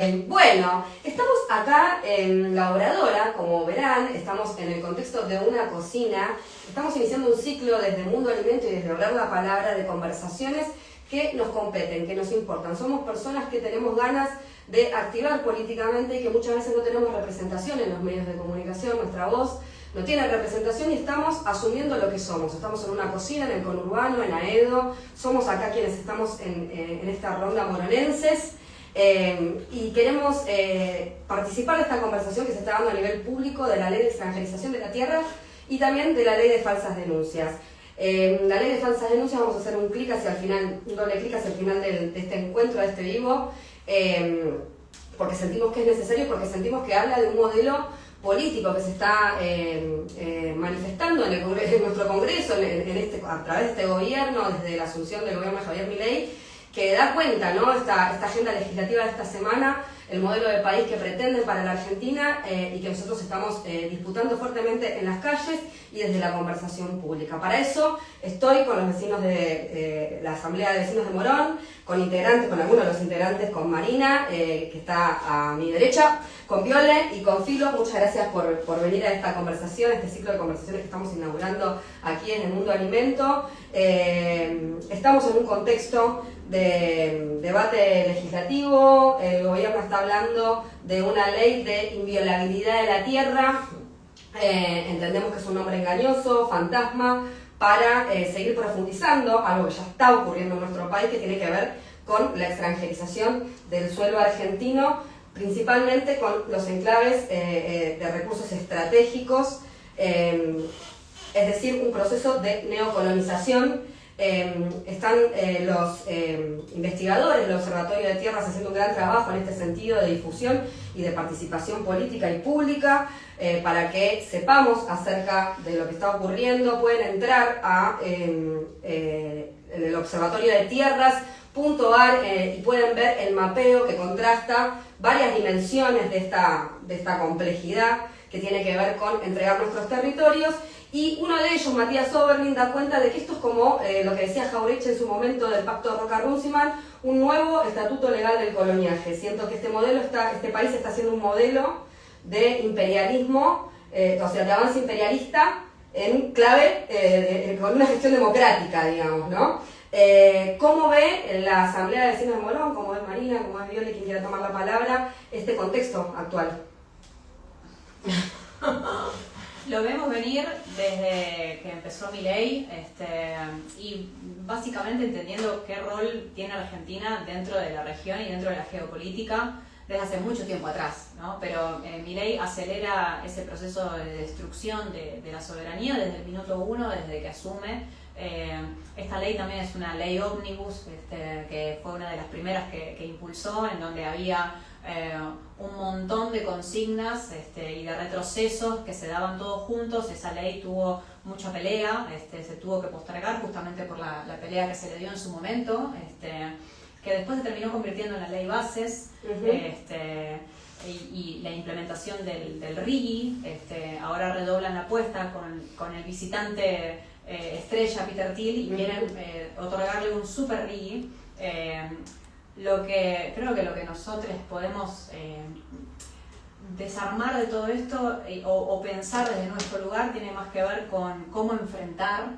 Bueno, estamos acá en La Obradora, como verán, estamos en el contexto de una cocina, estamos iniciando un ciclo desde Mundo Alimento y desde Hablar la Palabra de conversaciones que nos competen, que nos importan. Somos personas que tenemos ganas de activar políticamente y que muchas veces no tenemos representación en los medios de comunicación, nuestra voz no tiene representación y estamos asumiendo lo que somos. Estamos en una cocina, en el conurbano, en Aedo, somos acá quienes estamos en esta ronda moronenses. Y queremos participar de esta conversación que se está dando a nivel público de la ley de extranjerización de la tierra y también de la ley de falsas denuncias. La ley de falsas denuncias, vamos a hacer un clic hacia el final, un doble clic hacia el final de este encuentro, de este vivo, porque sentimos que es necesario, porque sentimos que habla de un modelo político que se está manifestando en nuestro Congreso, a través de este gobierno, desde la asunción del gobierno de Javier Milei, que da cuenta, ¿no? Esta agenda legislativa de esta semana, el modelo de país que pretenden para la Argentina y que nosotros estamos disputando fuertemente en las calles y desde la conversación pública. Para eso estoy con los vecinos de la Asamblea de Vecinos de Morón, con algunos de los integrantes, con Marina, que está a mi derecha, con Viole y con Filo. Muchas gracias por venir a esta conversación, este ciclo de conversaciones que estamos inaugurando aquí en el Mundo Alimento. Estamos en un contexto de debate legislativo, el gobierno está hablando de una ley de inviolabilidad de la tierra, entendemos que es un nombre engañoso, fantasma, para seguir profundizando algo que ya está ocurriendo en nuestro país, que tiene que ver con la extranjerización del suelo argentino, principalmente con los enclaves de recursos estratégicos, es decir, un proceso de neocolonización. Están los investigadores del Observatorio de Tierras haciendo un gran trabajo en este sentido de difusión y de participación política y pública para que sepamos acerca de lo que está ocurriendo. Pueden entrar en el Observatorio de Tierras.ar y pueden ver el mapeo que contrasta varias dimensiones de esta complejidad que tiene que ver con entregar nuestros territorios. Y uno de ellos, Matías Oberlin, da cuenta de que esto es como lo que decía Jauretche en su momento del Pacto Roca-Runciman, un nuevo estatuto legal del coloniaje. Siento que este país está haciendo un modelo de imperialismo, o sea, de avance imperialista en clave con una gestión democrática, digamos, ¿no? ¿Cómo ve la Asamblea de Vecinos de Morón, cómo ve Marina, cómo ve Viole, quien quiera tomar la palabra, este contexto actual? Lo vemos venir desde que empezó Milei y básicamente entendiendo qué rol tiene Argentina dentro de la región y dentro de la geopolítica desde hace mucho tiempo atrás, ¿no? Pero Milei acelera ese proceso de destrucción de la soberanía desde el minuto uno, desde que asume. Esta ley también es una ley ómnibus, que fue una de las primeras que impulsó, en donde había un montón de consignas y de retrocesos que se daban todos juntos. Esa ley tuvo mucha pelea, se tuvo que postergar justamente por la pelea que se le dio en su momento, que después se terminó convirtiendo en la ley bases. Y la implementación del RIGI. Ahora redoblan la apuesta con el visitante estrella Peter Thiel y quieren otorgarle un super RIGI. Creo que lo que nosotros podemos desarmar de todo esto o pensar desde nuestro lugar tiene más que ver con cómo enfrentar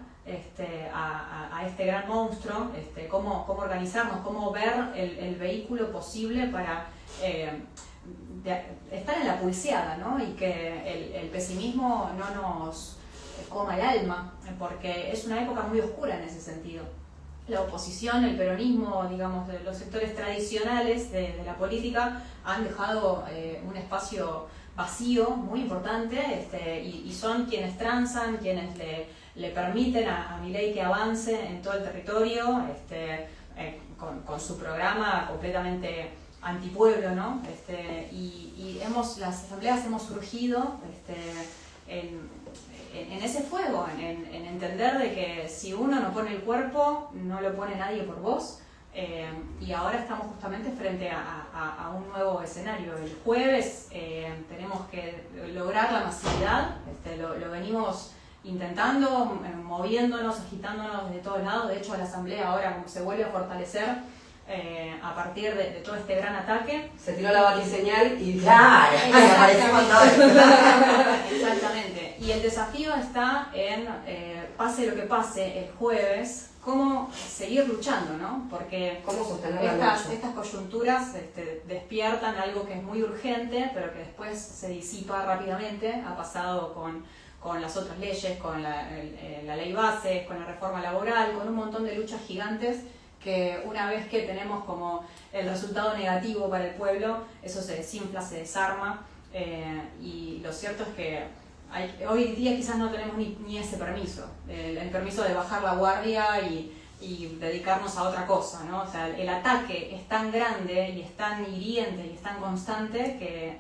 a este gran monstruo, cómo organizarnos, cómo ver el vehículo posible para estar en la pulseada, ¿no? Y que el pesimismo no nos coma el alma, porque es una época muy oscura en ese sentido. La oposición, el peronismo, digamos, de los sectores tradicionales de la política han dejado un espacio vacío muy importante, y son quienes transan, quienes le permiten a Milei que avance en todo el territorio, con su programa completamente antipueblo, ¿no? Y las asambleas hemos surgido en ese fuego, en entender de que si uno no pone el cuerpo, no lo pone nadie por vos. Y ahora estamos justamente frente a un nuevo escenario. El jueves tenemos que lograr la masividad, lo venimos intentando, moviéndonos, agitándonos de todos lados. De hecho, la asamblea ahora como se vuelve a fortalecer, a partir de todo este gran ataque. Se tiró la batiseñal y... Claro, aparecemos todos. Exactamente. Y el desafío está en, pase lo que pase el jueves, cómo seguir luchando, ¿no? Porque cómo sostener la lucha. Estas coyunturas despiertan algo que es muy urgente, pero que después se disipa rápidamente. Ha pasado con las otras leyes, con la ley base, con la reforma laboral, con un montón de luchas gigantes que una vez que tenemos como el resultado negativo para el pueblo, eso se desinfla, se desarma, y lo cierto es que hoy día quizás no tenemos ni ese permiso, el permiso de bajar la guardia y dedicarnos a otra cosa, ¿no? O sea, el ataque es tan grande y es tan hiriente y es tan constante que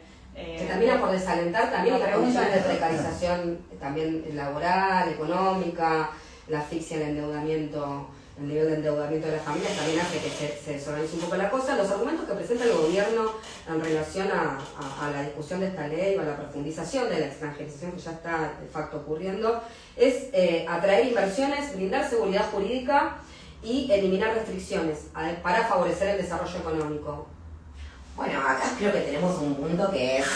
termina por desalentar también las condiciones de precarización también laboral, económica, la asfixia, el endeudamiento. El nivel de endeudamiento de las familias también hace que se desorganice un poco la cosa. Los argumentos que presenta el gobierno en relación a la discusión de esta ley o a la profundización de la extranjerización que ya está de facto ocurriendo es atraer inversiones, brindar seguridad jurídica y eliminar restricciones para favorecer el desarrollo económico. Bueno, acá creo que tenemos un punto que es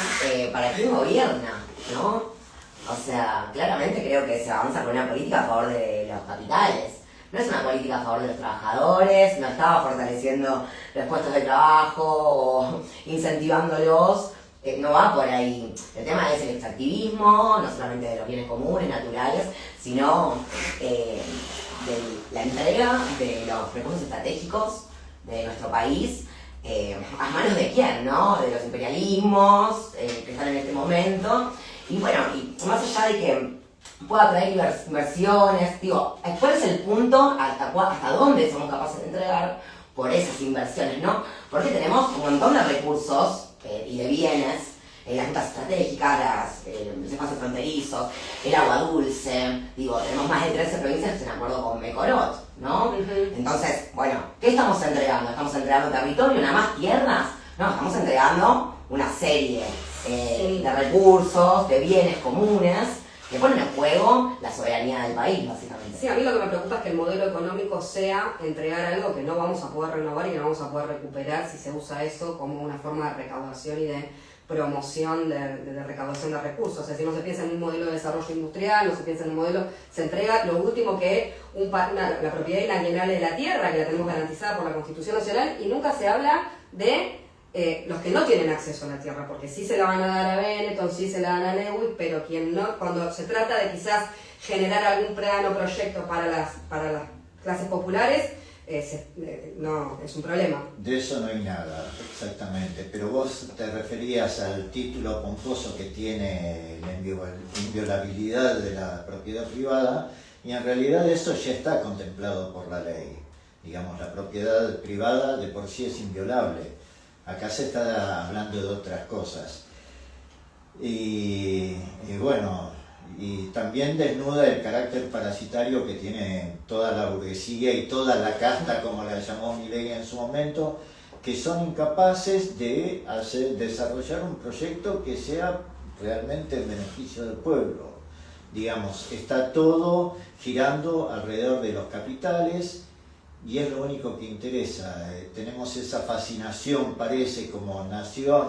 para quién gobierna, ¿no? O sea, claramente creo que se avanza con una política a favor de los capitales. No es una política a favor de los trabajadores, no estaba fortaleciendo los puestos de trabajo o incentivándolos, no va por ahí. El tema es el extractivismo, no solamente de los bienes comunes, naturales, sino de la entrega de los recursos estratégicos de nuestro país, a manos de quién, ¿no? De los imperialismos que están en este momento. Y bueno, y más allá de que pueda traer inversiones, digo, ¿cuál es el punto hasta dónde somos capaces de entregar por esas inversiones, no? Porque tenemos un montón de recursos y de bienes, las rutas estratégicas, los espacios fronterizos, el agua dulce, digo, tenemos más de 13 provincias en acuerdo con Mecorot, ¿no? Entonces, bueno, ¿qué estamos entregando? ¿Estamos entregando territorio, nada más tierras? No, estamos entregando una serie de recursos, de bienes comunes, que ponen en juego la soberanía del país, básicamente. Sí, a mí lo que me preocupa es que el modelo económico sea entregar algo que no vamos a poder renovar y que no vamos a poder recuperar si se usa eso como una forma de recaudación y de promoción de recaudación de recursos. O sea, si no se piensa en un modelo de desarrollo industrial, no se piensa en un modelo, se entrega lo último que es la propiedad inalienable de la tierra, que la tenemos garantizada por la Constitución Nacional, y nunca se habla de los que no tienen acceso a la tierra, porque sí se la van a dar a Benetton, sí se la dan a Lewis, pero quien no, cuando se trata de quizás generar algún plan o proyecto para las clases populares, no, es un problema. De eso no hay nada, exactamente, pero vos te referías al título pomposo que tiene la inviolabilidad de la propiedad privada, y en realidad eso ya está contemplado por la ley. Digamos, la propiedad privada de por sí es inviolable. Acá se está hablando de otras cosas. Y bueno, y también desnuda el carácter parasitario que tiene toda la burguesía y toda la casta, como la llamó Milei en su momento, que son incapaces de desarrollar un proyecto que sea realmente en beneficio del pueblo. Digamos, está todo girando alrededor de los capitales, y es lo único que interesa. Tenemos esa fascinación, parece, como nación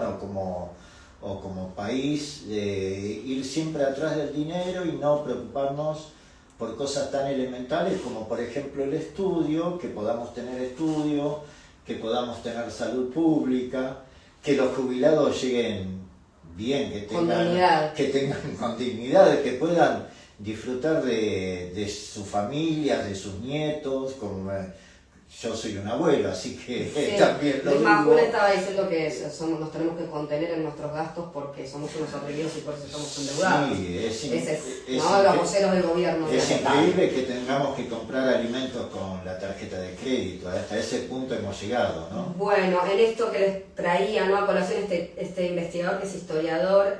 o como país, de ir siempre atrás del dinero y no preocuparnos por cosas tan elementales como, por ejemplo, el estudio, que podamos tener estudio, que podamos tener salud pública, que los jubilados lleguen bien, que tengan con dignidad, que puedan disfrutar de sus familias, de sus nietos, como yo soy un abuelo, así que sí, también lo digo. Julia estaba diciendo que nos tenemos que contener en nuestros gastos porque somos unos atrevidos y por eso estamos endeudados. Sí, los voceros del gobierno. Es increíble que tengamos que comprar alimentos con la tarjeta de crédito, hasta ese punto hemos llegado, ¿no? Bueno, en esto que les traía, ¿no?, a colación este investigador que es historiador,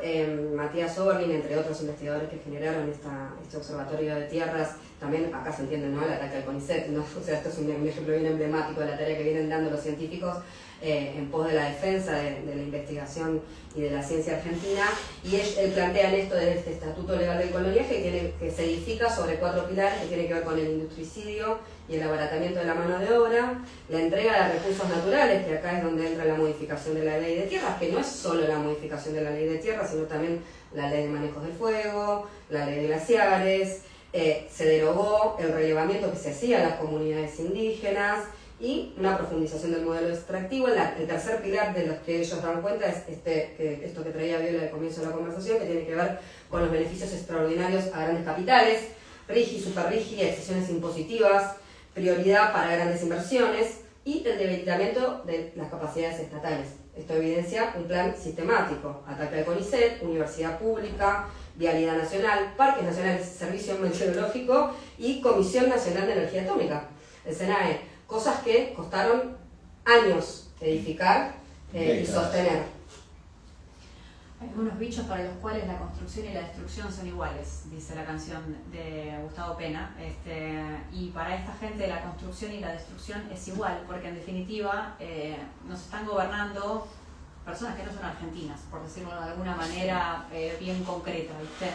Matías Oberlin, entre otros investigadores que generaron este observatorio de tierras también acá se entiende, ¿no?, el ataque al CONICET, ¿no? O sea, esto es un ejemplo bien emblemático de la tarea que vienen dando los científicos en pos de la defensa de la investigación y de la ciencia argentina, y él plantean esto de este Estatuto Legal del Coloniaje que se edifica sobre 4 pilares que tienen que ver con el industricidio y el abaratamiento de la mano de obra, la entrega de recursos naturales, que acá es donde entra la modificación de la ley de tierras, que no es solo la modificación de la ley de tierras, sino también la ley de manejos del fuego, la ley de glaciares, se derogó el relevamiento que se hacía a las comunidades indígenas, y una profundización del modelo extractivo. El tercer pilar de los que ellos dan cuenta es esto que traía Viola al comienzo de la conversación, que tiene que ver con los beneficios extraordinarios a grandes capitales, RIGI, SuperRIGI, exenciones impositivas, prioridad para grandes inversiones y el debilitamiento de las capacidades estatales. Esto evidencia un plan sistemático: ataque al CONICET, universidad pública, vialidad nacional, parques nacionales, servicio meteorológico y Comisión Nacional de Energía Atómica, el SENAE. Cosas que costaron años edificar y sostener. Hay algunos bichos para los cuales la construcción y la destrucción son iguales, dice la canción de Gustavo Pena. Y para esta gente la construcción y la destrucción es igual, porque en definitiva nos están gobernando personas que no son argentinas, por decirlo de alguna manera bien concreta, ¿viste?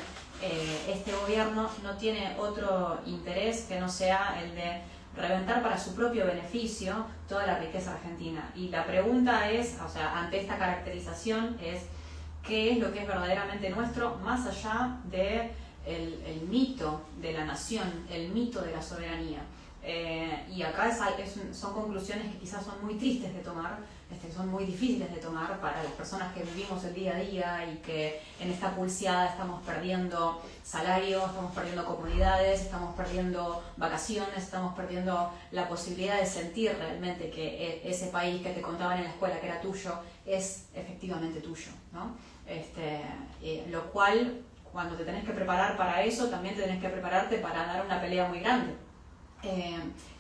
Este gobierno no tiene otro interés que no sea el de reventar para su propio beneficio toda la riqueza argentina. Y la pregunta es, o sea, ante esta caracterización es, ¿qué es lo que es verdaderamente nuestro, más allá de el mito de la nación, el mito de la soberanía? Y acá son conclusiones que quizás son muy tristes de tomar, son muy difíciles de tomar para las personas que vivimos el día a día y que en esta pulseada estamos perdiendo salarios, estamos perdiendo comunidades, estamos perdiendo vacaciones, estamos perdiendo la posibilidad de sentir realmente que ese país que te contaban en la escuela que era tuyo es efectivamente tuyo, ¿no? Lo cual, cuando te tenés que preparar para eso, también te tenés que prepararte para dar una pelea muy grande.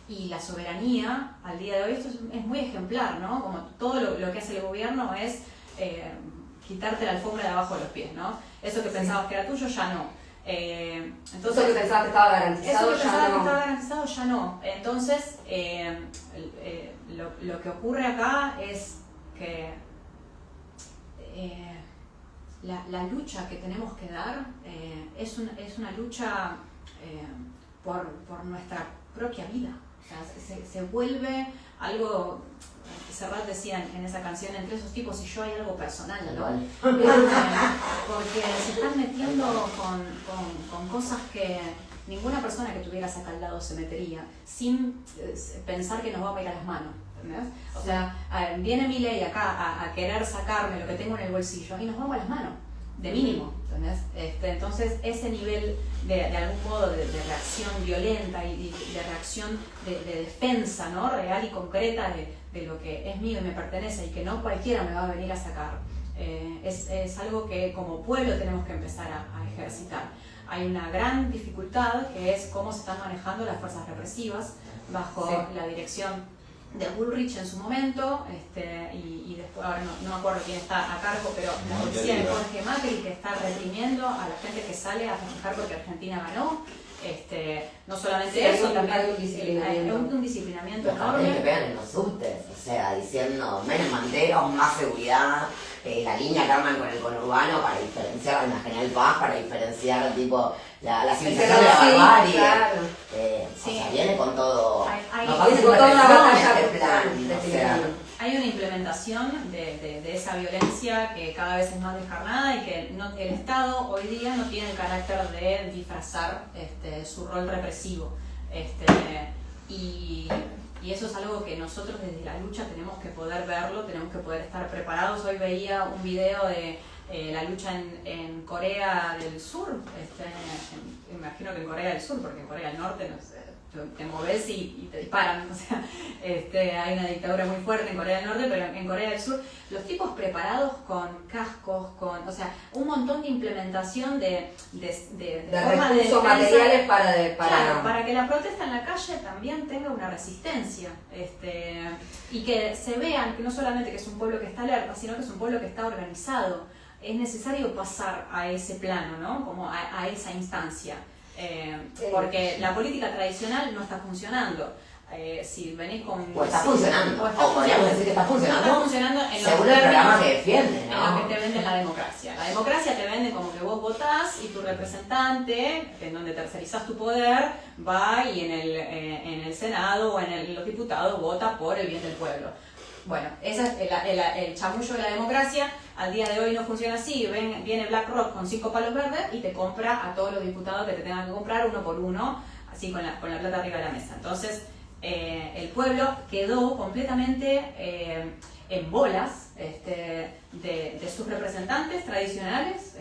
Y la soberanía, al día de hoy, esto es muy ejemplar, ¿no? Como todo lo que hace el gobierno es quitarte la alfombra de abajo de los pies, ¿no? Eso que pensabas que era tuyo, ya no. Entonces, eso que pensabas que estaba garantizado, ya no. Entonces, lo que ocurre acá es que la lucha que tenemos que dar es una lucha por nuestra propia vida. O sea, se vuelve algo, Serrat decía en esa canción, entre esos tipos y yo hay algo personal, ¿no? Porque se están metiendo con cosas que ninguna persona que tuvieras acá al lado se metería, sin pensar que nos vamos a ir a las manos, ¿entendés? O sea, viene Milei acá a querer sacarme lo que tengo en el bolsillo y nos vamos a las manos, de mínimo, ¿entendés? Entonces ese nivel de algún modo de reacción violenta y de reacción de defensa, ¿no?, real y concreta de lo que es mío y me pertenece y que no cualquiera me va a venir a sacar, es algo que como pueblo tenemos que empezar a ejercitar. Hay una gran dificultad que es cómo se están manejando las fuerzas represivas bajo la dirección de Bullrich en su momento, y después, ahora no me acuerdo quién está a cargo, pero la policía de Jorge Macri, que está reprimiendo a la gente que sale a festejar porque Argentina ganó. No solamente eso, también hay un disciplinamiento los enorme. Los que pegan en los subtes, o sea, diciendo menos manteros, más seguridad, la línea que arman con el conurbano para diferenciar, en la General Paz, para diferenciar tipo la civilización de la barbarie. Claro. O sea, viene con todo. Viene con toda una batalla. Hay una implementación de esa violencia que cada vez es más descarnada y que el Estado hoy día no tiene el carácter de disfrazar su rol represivo. Y eso es algo que nosotros desde la lucha tenemos que poder verlo, tenemos que poder estar preparados. Hoy veía un video de la lucha en Corea del Sur, me imagino que en Corea del Sur, porque en Corea del Norte no sé, te moves y te disparan, o sea, hay una dictadura muy fuerte en Corea del Norte, pero en Corea del Sur los tipos preparados con cascos, o sea, un montón de implementación de forma de recursos materiales para que la protesta en la calle también tenga una resistencia, y que se vean que no solamente que es un pueblo que está alerta, sino que es un pueblo que está organizado. Es necesario pasar a ese plano, ¿no? Como a esa instancia. Porque la política tradicional no está funcionando. Si venís con... O está funcionando, o podríamos decir que está funcionando. No está funcionando en según los el programa términos que defiende, ¿no? en lo que te vende la democracia. La democracia te vende como que vos votás y tu representante, en donde tercerizás tu poder, va y en el Senado o en los diputados vota por el bien del pueblo. Bueno, ese es el chamullo de la democracia. Al día de hoy no funciona así. Viene BlackRock con 5 palos verdes y te compra a todos los diputados que te tengan que comprar uno por uno, así con la plata arriba de la mesa. Entonces, el pueblo quedó completamente en bolas de sus representantes tradicionales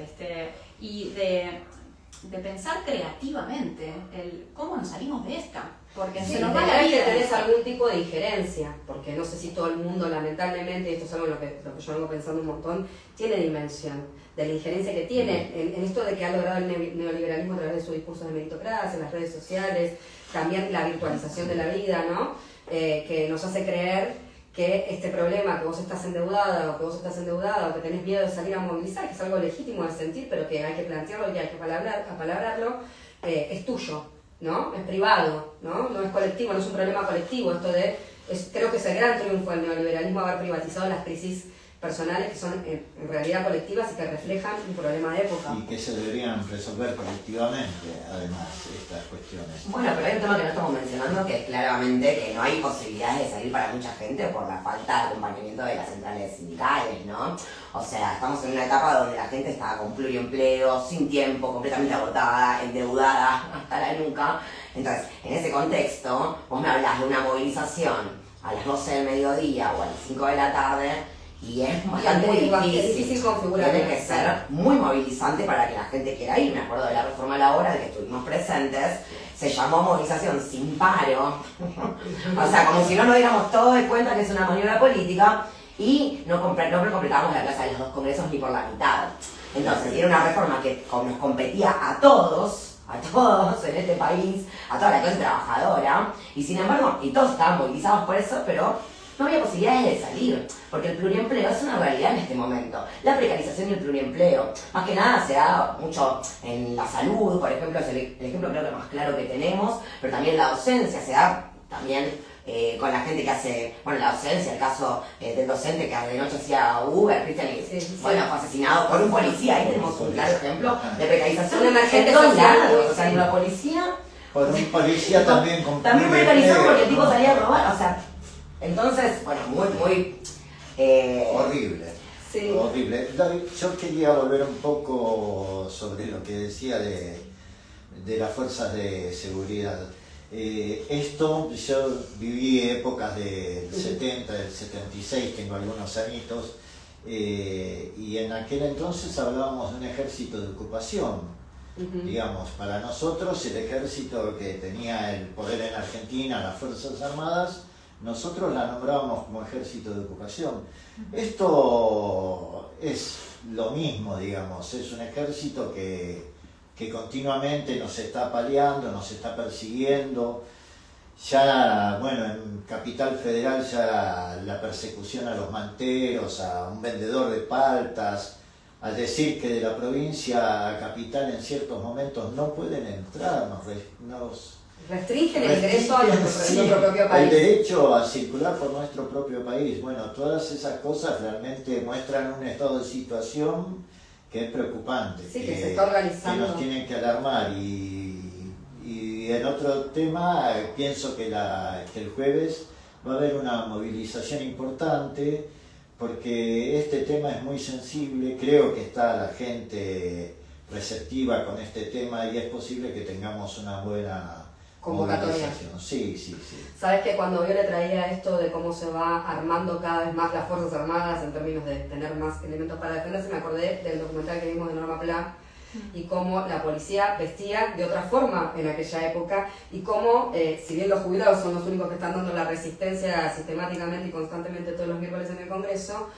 y de pensar creativamente cómo nos salimos de esta. Porque Sí, se nos va la que vida. tenés algún tipo de injerencia, porque no sé si todo el mundo, lamentablemente, y esto es algo en lo que yo vengo pensando un montón, tiene dimensión de la injerencia que tiene en esto de que ha logrado el neoliberalismo a través de sus discursos de meritocracia, en las redes sociales, también la virtualización de la vida, ¿no? Que nos hace creer que este problema, que vos estás endeudada o que vos estás endeudada o que tenés miedo de salir a movilizar, que es algo legítimo de sentir, pero que hay que plantearlo y hay que apalabrarlo, es tuyo, ¿no? Es privado, ¿no? No es colectivo, no es un problema colectivo. Creo que es el gran triunfo del neoliberalismo haber privatizado las crisis personales que son en realidad colectivas y que reflejan un problema de época. Y que se deberían resolver colectivamente, además, estas cuestiones. Bueno, pero hay un tema que no estamos mencionando, que es claramente que no hay posibilidades de salir para mucha gente por la falta de acompañamiento de las centrales sindicales, ¿no? O sea, estamos en una etapa donde la gente está con pluriempleo, sin tiempo, completamente agotada, endeudada hasta la nuca. Entonces, en ese contexto, vos me hablas de una movilización a las 12 del mediodía o a las 5 de la tarde, y es bastante difícil configurar. Tiene que ser muy movilizante para que la gente quiera ir. Me acuerdo de la reforma laboral que estuvimos presentes, se llamó movilización sin paro. O sea, como si no nos diéramos todo de cuenta que es una maniobra política, y no completamos la plaza de los 2 congresos ni por la mitad. Entonces, era una reforma que nos competía a todos en este país, a toda la clase trabajadora, y sin embargo, y todos estaban movilizados por eso, pero no había posibilidades de salir, porque el pluriempleo es una realidad en este momento. La precarización y el pluriempleo, más que nada se da mucho en la salud, por ejemplo, es el ejemplo creo que más claro que tenemos, pero también la docencia se da también con la gente que hace, bueno, la docencia, el caso del docente que de noche hacía Uber, Cristian, bueno, fue asesinado por un policía. Ahí tenemos un claro ejemplo de precarización emergente en todos social. lados. O sea, la policía... Por un policía también con También precarizado porque el tipo ¿no? salía a robar, o sea... Entonces, bueno, muy... Horrible. Sí. Horrible. David, yo quería volver un poco sobre lo que decía de las fuerzas de seguridad. Esto, yo viví épocas del 70, del 76, tengo algunos añitos, y en aquel entonces hablábamos de un ejército de ocupación. Digamos, para nosotros el ejército que tenía el poder en Argentina, las Fuerzas Armadas, nosotros la nombrábamos como ejército de ocupación. Esto es lo mismo, digamos, es un ejército que continuamente nos está apaleando, nos está persiguiendo. Ya, bueno, en Capital Federal ya la persecución a los manteros, a un vendedor de paltas, al decir que de la provincia a Capital en ciertos momentos no pueden entrar, nos restringen el ingreso a nuestro propio país. El derecho a circular por nuestro propio país. Bueno, todas esas cosas realmente muestran un estado de situación que es preocupante, sí, que se está organizando, que nos tienen que alarmar. Y en otro tema, pienso que el jueves va a haber una movilización importante, porque este tema es muy sensible. Creo que está la gente receptiva con este tema y es posible que tengamos una buena convocatoria. Sí. Sabes que cuando yo le traía esto de cómo se va armando cada vez más las Fuerzas Armadas en términos de tener más elementos para defenderse, me acordé del documental que vimos de Norma Pla y cómo la policía vestía de otra forma en aquella época, y cómo, si bien los jubilados son los únicos que están dando la resistencia sistemáticamente y constantemente todos los miércoles en el Congreso,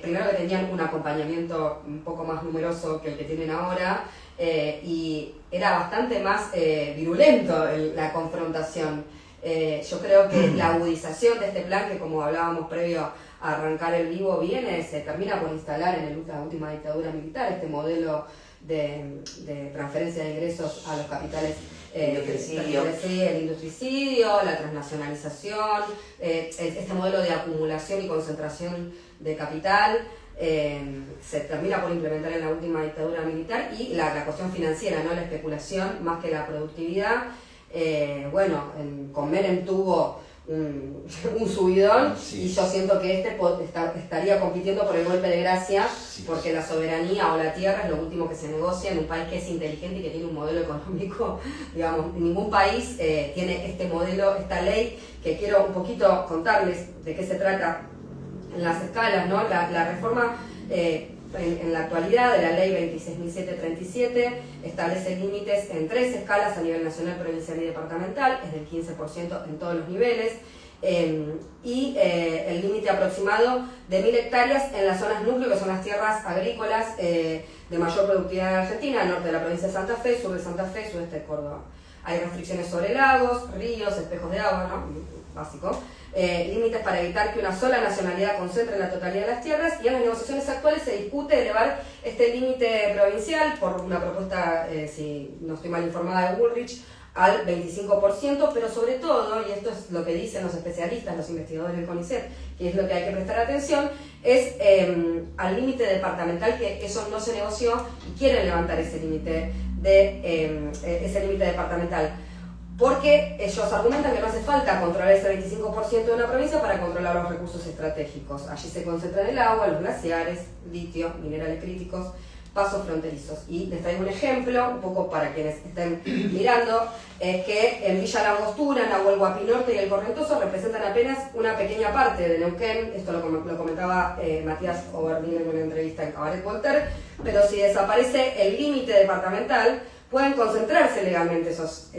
primero que tenían un acompañamiento un poco más numeroso que el que tienen ahora, y era bastante más virulento la confrontación. Yo creo que la agudización de este plan, que como hablábamos previo a arrancar el vivo, se termina por instalar en la última dictadura militar, este modelo de transferencia de ingresos a los capitales. Industricidio. Sí, el industricidio, la transnacionalización, este modelo de acumulación y concentración de capital. Se termina por implementar en la última dictadura militar, y la cuestión financiera, ¿no? La especulación más que la productividad. Con Menem tuvo un subidón, sí. Y yo siento que estaría compitiendo por el golpe de gracia, Sí. porque la soberanía o la tierra es lo último que se negocia en un país que es inteligente y que tiene un modelo económico, digamos, ningún país tiene este modelo, esta ley, que quiero un poquito contarles de qué se trata en las escalas, ¿no? La reforma en la actualidad de la ley 26.737 establece límites en 3 escalas a nivel nacional, provincial y departamental, es del 15% en todos los niveles, y el límite aproximado de 1.000 hectáreas en las zonas núcleo, que son las tierras agrícolas de mayor productividad en Argentina, norte de la provincia de Santa Fe, sur de Santa Fe, sudeste de Córdoba. Hay restricciones sobre lagos, ríos, espejos de agua, ¿no? Básico. Límites para evitar que una sola nacionalidad concentre la totalidad de las tierras, y en las negociaciones actuales se discute elevar este límite provincial por una propuesta, si no estoy mal informada, de Bullrich, al 25%, pero sobre todo, y esto es lo que dicen los especialistas, los investigadores del CONICET, que es lo que hay que prestar atención, es al límite departamental, que eso no se negoció y quieren levantar ese límite departamental. Porque ellos argumentan que no hace falta controlar ese 25% de una provincia para controlar los recursos estratégicos. Allí se concentran el agua, los glaciares, litio, minerales críticos, pasos fronterizos. Y les traigo un ejemplo, un poco para quienes estén mirando, es que en Villa La Angostura, Nahuel Huapi Norte y El Correntoso representan apenas una pequeña parte de Neuquén. Esto lo comentaba Matías Oberdín en una entrevista en Cabaret Voltaire. Pero si desaparece el límite departamental, pueden concentrarse legalmente esos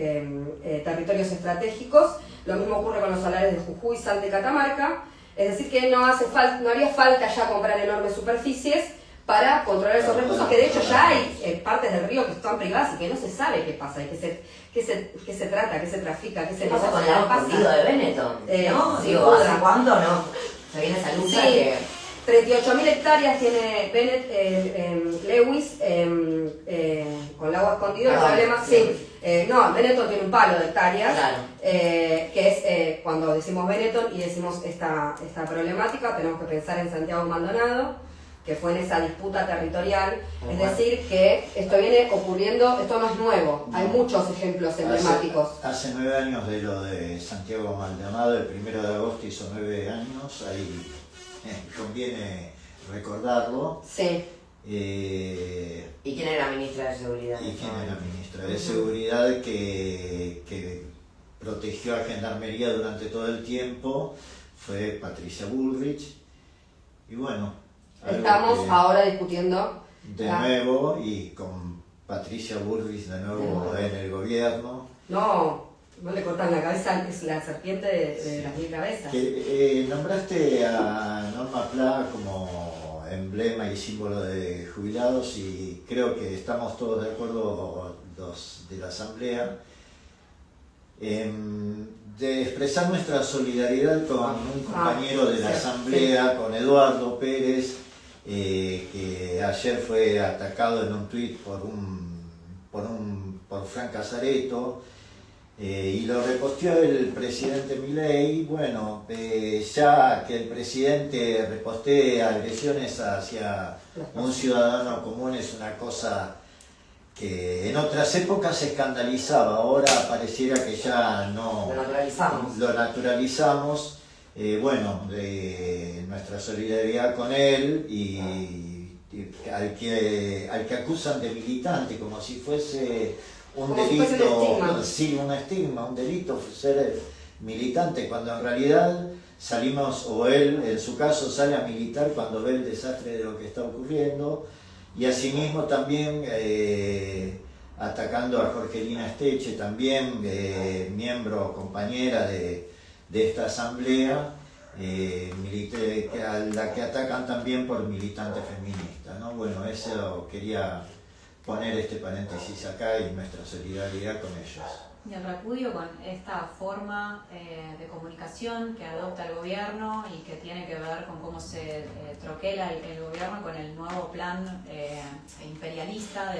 territorios estratégicos. Lo mismo ocurre con los salares de Jujuy, Salta y Catamarca. Es decir, que no haría falta ya comprar enormes superficies para controlar esos recursos, que de hecho ya hay partes del río que están privadas y que no se sabe qué pasa, y qué se trata, qué se trafica, qué se ¿Qué pasa con el negocia, lago escondido de Benetton? ¿No? sin Digo, duda. ¿hace cuánto no? Se viene esa lucha Sí. que... 38.000 hectáreas tiene Lewis con lago escondido. El problema, Benetton tiene un palo de hectáreas, Claro. que es cuando decimos Benetton y decimos esta problemática, tenemos que pensar en Santiago Maldonado, que fue en esa disputa territorial. Es decir, que esto viene ocurriendo, esto no es nuevo, hay muchos ejemplos emblemáticos. Hace 9 años de lo de Santiago Maldonado, el 1 de agosto hizo 9 años, ahí conviene recordarlo. Sí. ¿Y quién era ministra de Seguridad? ¿Y quién era ministra de Seguridad que protegió a Gendarmería durante todo el tiempo? Fue Patricia Bullrich. Y bueno, Estamos ahora discutiendo de nuevo, y con Patricia Bullrich de nuevo en el gobierno. No le cortan la cabeza, es la serpiente de las 1000 cabezas. Nombraste a Norma Pla como emblema y símbolo de jubilados, y creo que estamos todos de acuerdo, los de la Asamblea, de expresar nuestra solidaridad con un compañero de la Asamblea, con Eduardo Pérez, que ayer fue atacado en un tuit por Frank Casareto. Y lo reposteó el presidente Milei. Bueno, ya que el presidente repostee agresiones hacia un ciudadano común es una cosa que en otras épocas se escandalizaba, ahora pareciera que ya no lo naturalizamos. Nuestra solidaridad con él, y al que acusan de militante como si fuese un delito, un estigma, un delito ser militante, cuando en realidad salimos, o él en su caso sale a militar cuando ve el desastre de lo que está ocurriendo, y asimismo también atacando a Jorgelina Esteche, también miembro, compañera de esta asamblea, a la que atacan también por militante feminista, ¿no? Bueno, eso quería poner este paréntesis acá, y nuestra solidaridad con ellos. Y el repudio con esta forma de comunicación que adopta el gobierno y que tiene que ver con cómo se troquela el gobierno con el nuevo plan imperialista,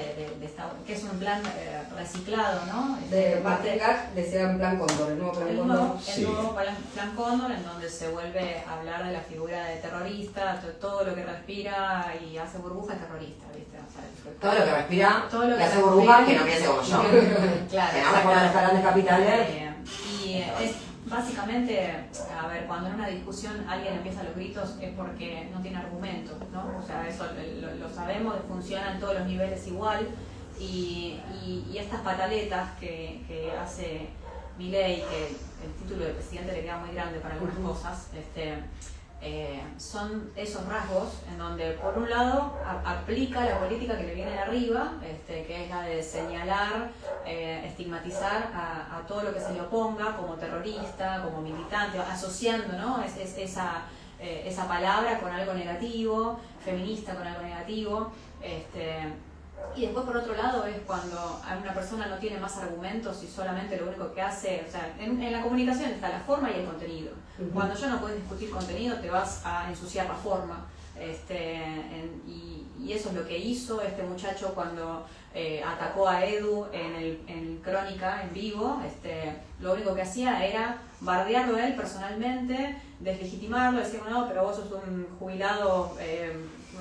que es un plan reciclado, ¿no? De Martin Gag decía en Plan Cóndor, el nuevo Plan Cóndor. El nuevo plan Cóndor, en donde se vuelve a hablar de la figura de terrorista, todo lo que respira y hace burbujas terrorista, ¿viste? O sea, todo lo que respira todo lo y que hace respira, burbujas que no piense como yo. claro, que no me pongan las grandes capitales. Y es básicamente, a ver, cuando en una discusión alguien empieza los gritos es porque no tiene argumento, ¿no? O sea, eso lo sabemos, funciona en todos los niveles igual, y estas pataletas que hace Milei, que el título de presidente le queda muy grande para algunas cosas, son esos rasgos en donde por un lado aplica la política que le viene de arriba, que es la de señalar, estigmatizar a todo lo que se le oponga como terrorista, como militante, asociando, ¿no? esa palabra con algo negativo, feminista con algo negativo. Y después, por otro lado, es cuando una persona no tiene más argumentos y solamente lo único que hace, o sea, en la comunicación está la forma y el contenido. Cuando ya no puedes discutir contenido, te vas a ensuciar la forma. Y eso es lo que hizo este muchacho cuando atacó a Edu en Crónica en vivo. Lo único que hacía era bardearlo a él personalmente, deslegitimarlo, decir, no, pero vos sos un jubilado,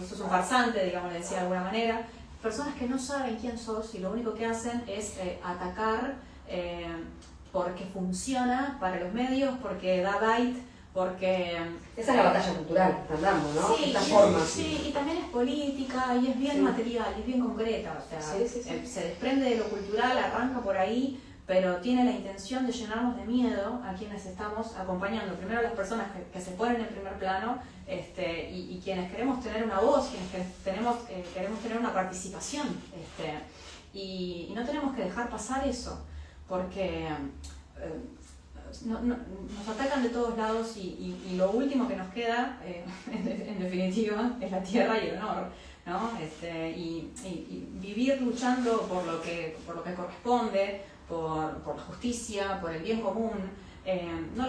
sos un farsante, digamos, le decía de alguna manera. Personas que no saben quién sos y lo único que hacen es atacar porque funciona para los medios, porque da bite, porque... Esa es la batalla cultural, andamos, ¿no? Sí, esta forma. Sí, y también es política y es bien material, y es bien concreta, o sea, se desprende de lo cultural, arranca por ahí, pero tiene la intención de llenarnos de miedo a quienes estamos acompañando. Primero a las personas que se ponen en primer plano, y quienes queremos tener una voz, quienes queremos tener una participación, y no tenemos que dejar pasar eso, porque nos atacan de todos lados y lo último que nos queda, en definitiva, es la tierra y el honor, ¿no? Y vivir luchando por lo que corresponde, por la justicia, por el bien común, no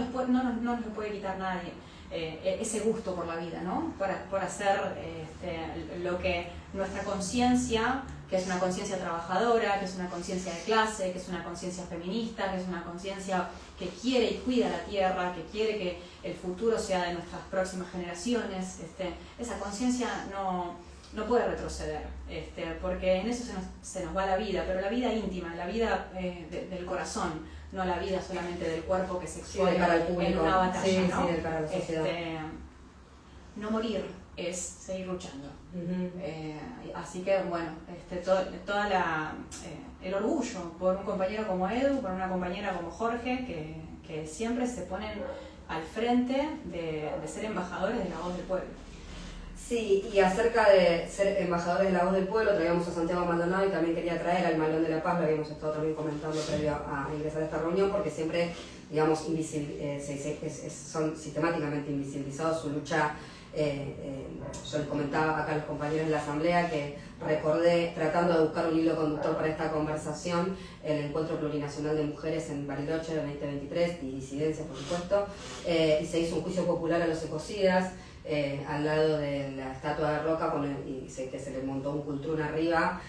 nos lo puede quitar nadie. Ese gusto por la vida, ¿no? Por hacer lo que nuestra conciencia, que es una conciencia trabajadora, que es una conciencia de clase, que es una conciencia feminista, que es una conciencia que quiere y cuida la tierra, que quiere que el futuro sea de nuestras próximas generaciones, esa conciencia no puede retroceder, porque en eso se nos va la vida, pero la vida íntima, la vida del corazón, no la vida solamente del cuerpo que se expone en una batalla, ¿no? Sí, para la sociedad. No morir es seguir luchando. Así que, bueno, el orgullo por un compañero como Edu, por una compañera como Jorge, que siempre se ponen al frente de ser embajadores de la voz del pueblo. Sí, y acerca de ser embajadores de la voz del pueblo, traíamos a Santiago Maldonado y también quería traer al Malón de la Paz, lo habíamos estado también comentando previo a ingresar a esta reunión, porque siempre, digamos, son sistemáticamente invisibilizados su lucha. Yo les comentaba acá a los compañeros de la Asamblea que recordé, tratando de buscar un hilo conductor para esta conversación, el Encuentro Plurinacional de Mujeres en Bariloche en 2023, y disidencias por supuesto, y se hizo un juicio popular a los ecocidas, al lado de la estatua de Roca, que se le montó un cultrún arriba.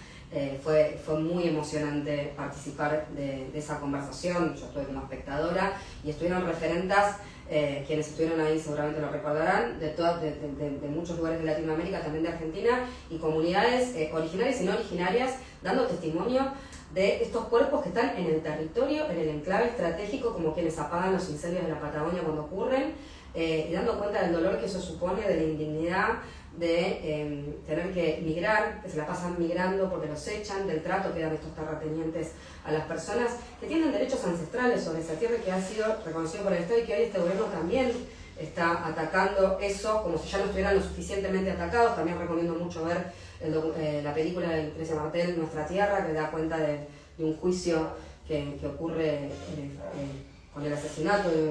Fue muy emocionante participar de esa conversación. Yo estuve como espectadora y estuvieron referentas, quienes estuvieron ahí seguramente lo recordarán, de muchos lugares de Latinoamérica, también de Argentina, y comunidades originarias y no originarias, dando testimonio de estos cuerpos que están en el territorio, en el enclave estratégico, como quienes apagan los incendios de la Patagonia cuando ocurren, y dando cuenta del dolor que eso supone, de la indignidad de tener que migrar, que se la pasan migrando porque los echan, del trato que dan estos terratenientes a las personas que tienen derechos ancestrales sobre esa tierra, que ha sido reconocido por el Estado, y que hoy este gobierno también está atacando eso, como si ya no estuvieran lo suficientemente atacados. También recomiendo mucho ver la película de Lucrecia Martel, Nuestra Tierra, que da cuenta de un juicio que ocurre con el asesinato de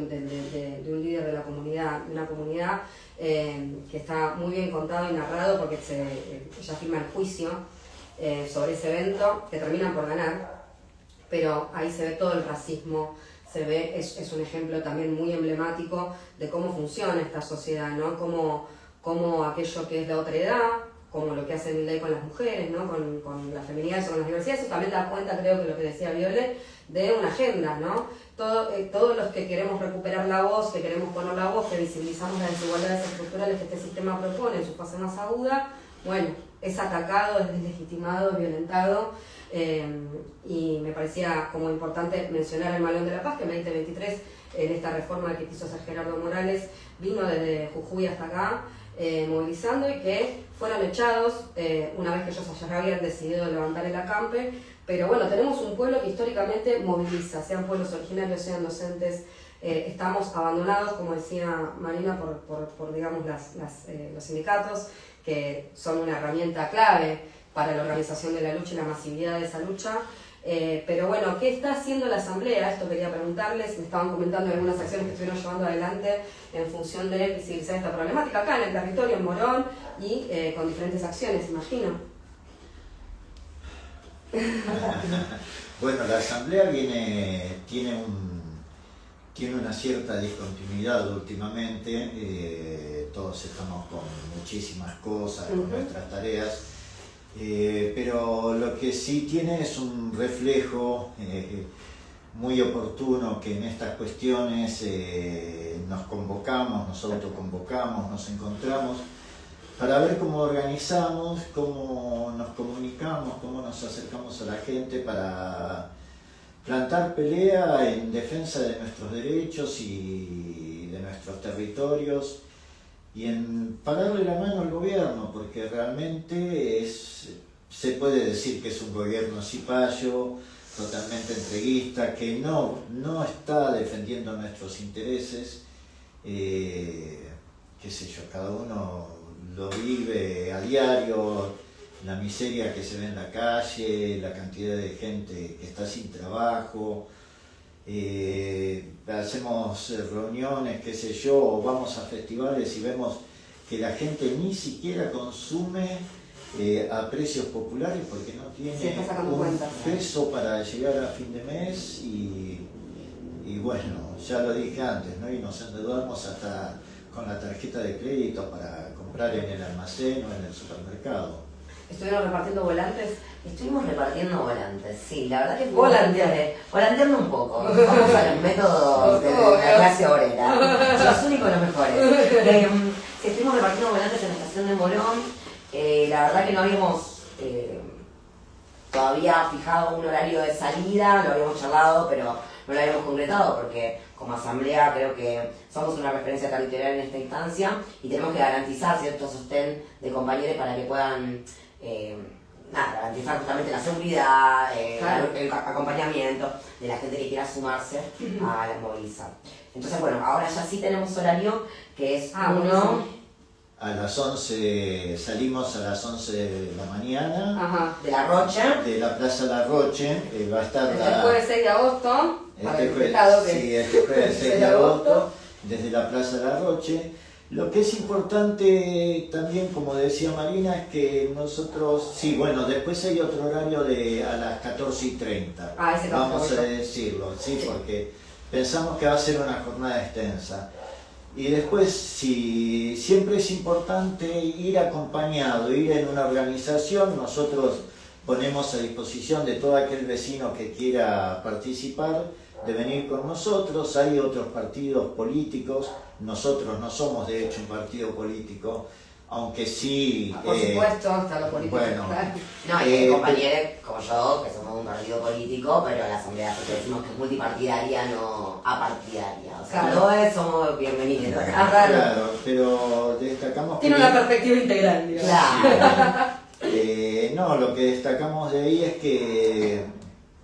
un líder de una comunidad, que está muy bien contado y narrado, porque ella firma el juicio sobre ese evento, que terminan por ganar, pero ahí se ve todo el racismo, es un ejemplo también muy emblemático de cómo funciona esta sociedad, ¿no? Cómo aquello que es la otredad, como lo que hace Milei con las mujeres, ¿no? con las feminidades o con las diversidades. Eso también da cuenta, creo que lo que decía Viole, de una agenda, ¿no? Todos los que queremos recuperar la voz, que queremos poner la voz, que visibilizamos las desigualdades estructurales que este sistema propone en su fase más aguda, bueno, es atacado, es deslegitimado, es violentado, y me parecía como importante mencionar el Malón de la Paz, que en 2023, en esta reforma que quiso hacer Gerardo Morales, vino desde Jujuy hasta acá, movilizando, y que fueron echados una vez que ellos ya habían decidido levantar el acampe. Pero bueno, tenemos un pueblo que históricamente moviliza, sean pueblos originarios, sean docentes. Estamos abandonados, como decía Marina, por digamos, los sindicatos, que son una herramienta clave para la organización de la lucha y la masividad de esa lucha. Pero bueno, ¿qué está haciendo la Asamblea? Esto quería preguntarles. Me estaban comentando algunas acciones que estuvieron llevando adelante en función de visibilizar esta problemática acá en el territorio, en Morón, y con diferentes acciones, imagino. Bueno, la Asamblea tiene una cierta discontinuidad últimamente. Todos estamos con muchísimas cosas, con nuestras tareas. Pero lo que sí tiene es un reflejo muy oportuno, que en estas cuestiones nos convocamos, nos autoconvocamos, nos encontramos para ver cómo organizamos, cómo nos comunicamos, cómo nos acercamos a la gente para plantar pelea en defensa de nuestros derechos y de nuestros territorios, y en pararle la mano al gobierno, porque realmente se puede decir que es un gobierno cipayo, totalmente entreguista, que no está defendiendo nuestros intereses. Qué sé yo, cada uno lo vive a diario, la miseria que se ve en la calle, la cantidad de gente que está sin trabajo. Hacemos reuniones, qué sé yo, vamos a festivales y vemos que la gente ni siquiera consume a precios populares porque no tiene un peso para llegar a fin de mes, y bueno, ya lo dije antes, ¿no? Y nos endeudamos hasta con la tarjeta de crédito para comprar en el almacén o en el supermercado. ¿Estuvieron repartiendo volantes? Estuvimos repartiendo volantes, sí, la verdad que volanteando un poco. Vamos a los métodos de la clase obrera, los únicos, los mejores. Sí, estuvimos repartiendo volantes en la estación de Morón. La verdad que no habíamos todavía fijado un horario de salida, lo habíamos charlado, pero no lo habíamos concretado porque como asamblea creo que somos una referencia territorial en esta instancia y tenemos que garantizar cierto sostén de compañeros para que puedan garantizar justamente la seguridad, claro, el acompañamiento de la gente que quiera sumarse a la movilizar. Entonces bueno, ahora ya sí tenemos horario que es a las 11, salimos a las 11 de la mañana. Ajá. De La Roche. De la Plaza La Roche, va a estar el jueves 6 de agosto. Este jueves 6 de agosto, desde la Plaza La Roche. Lo que es importante también, como decía Marina, es que nosotros, sí, bueno, después hay otro horario a las 14:30. Ese vamos a decirlo, sí, porque pensamos que va a ser una jornada extensa. Y después, sí, siempre es importante ir acompañado, ir en una organización. Nosotros ponemos a disposición de todo aquel vecino que quiera participar de venir con nosotros. Hay otros partidos políticos, nosotros no somos de hecho un partido político, aunque sí... Por supuesto, hasta los políticos. Bueno, no, hay compañeros como yo, que somos un partido político, pero la asamblea, porque decimos que es multipartidaria, no apartidaria. O sea, claro, todos somos bienvenidos. Claro, pero destacamos tiene una perspectiva integral, digamos. Claro. No, lo que destacamos de ahí es que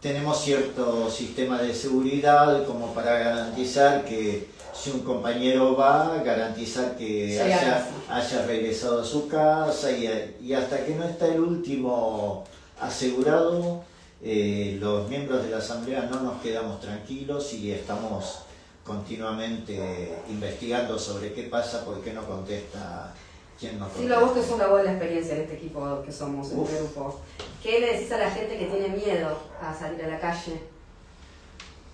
tenemos cierto sistema de seguridad como para garantizar que si un compañero va, garantizar que haya regresado a su casa, y hasta que no está el último asegurado, los miembros de la asamblea no nos quedamos tranquilos y estamos continuamente investigando sobre qué pasa, por qué no contesta. Sí, vos que sos la voz de la experiencia en este equipo que somos, en este grupo. ¿Qué le decís a la gente que tiene miedo a salir a la calle?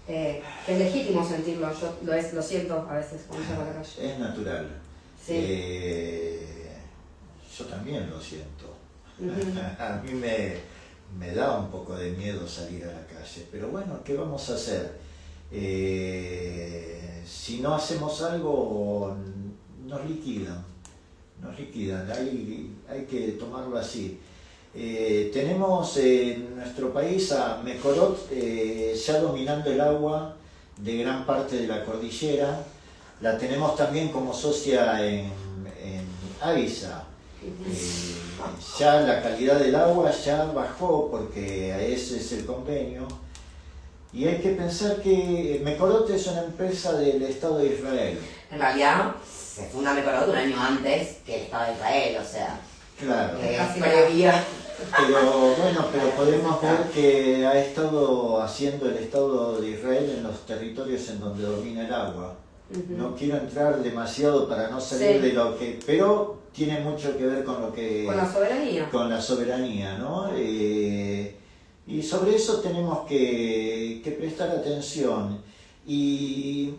Que es legítimo sentirlo, yo lo siento a veces cuando salgo a la calle. Es natural. Sí. yo también lo siento. Ujú. A mí me da un poco de miedo salir a la calle, pero bueno, ¿qué vamos a hacer? Si no hacemos algo, nos liquidan, hay que tomarlo así. Tenemos en nuestro país a Mecorot ya dominando el agua de gran parte de la cordillera. La tenemos también como socia en AISA. Ya la calidad del agua ya bajó porque ese es el convenio. Y hay que pensar que Mecorot es una empresa del Estado de Israel. En realidad, se funda Mecorot un año antes que el Estado de Israel, o sea, Claro. casi previa. Pero bueno, pero podemos ver que ha estado haciendo el Estado de Israel en los territorios en donde domina el agua. No quiero entrar demasiado para no salir de lo que... Pero tiene mucho que ver con lo que... Con la soberanía. Con la soberanía, ¿no? Y sobre eso tenemos que prestar atención. Y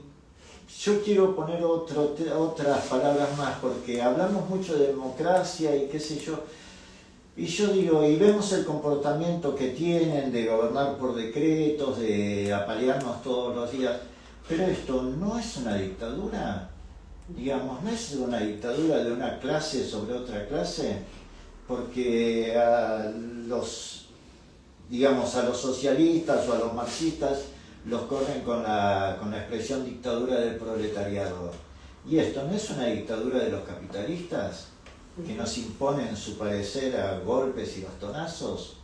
yo quiero poner otras palabras más, porque hablamos mucho de democracia y qué sé yo. Y yo digo, y vemos el comportamiento que tienen de gobernar por decretos, de apalearnos todos los días. Pero esto no es una dictadura, digamos, no es una dictadura de una clase sobre otra clase, porque a los socialistas o a los marxistas los corren con la expresión dictadura del proletariado. ¿Y esto no es una dictadura de los capitalistas, que nos imponen su parecer a golpes y bastonazos?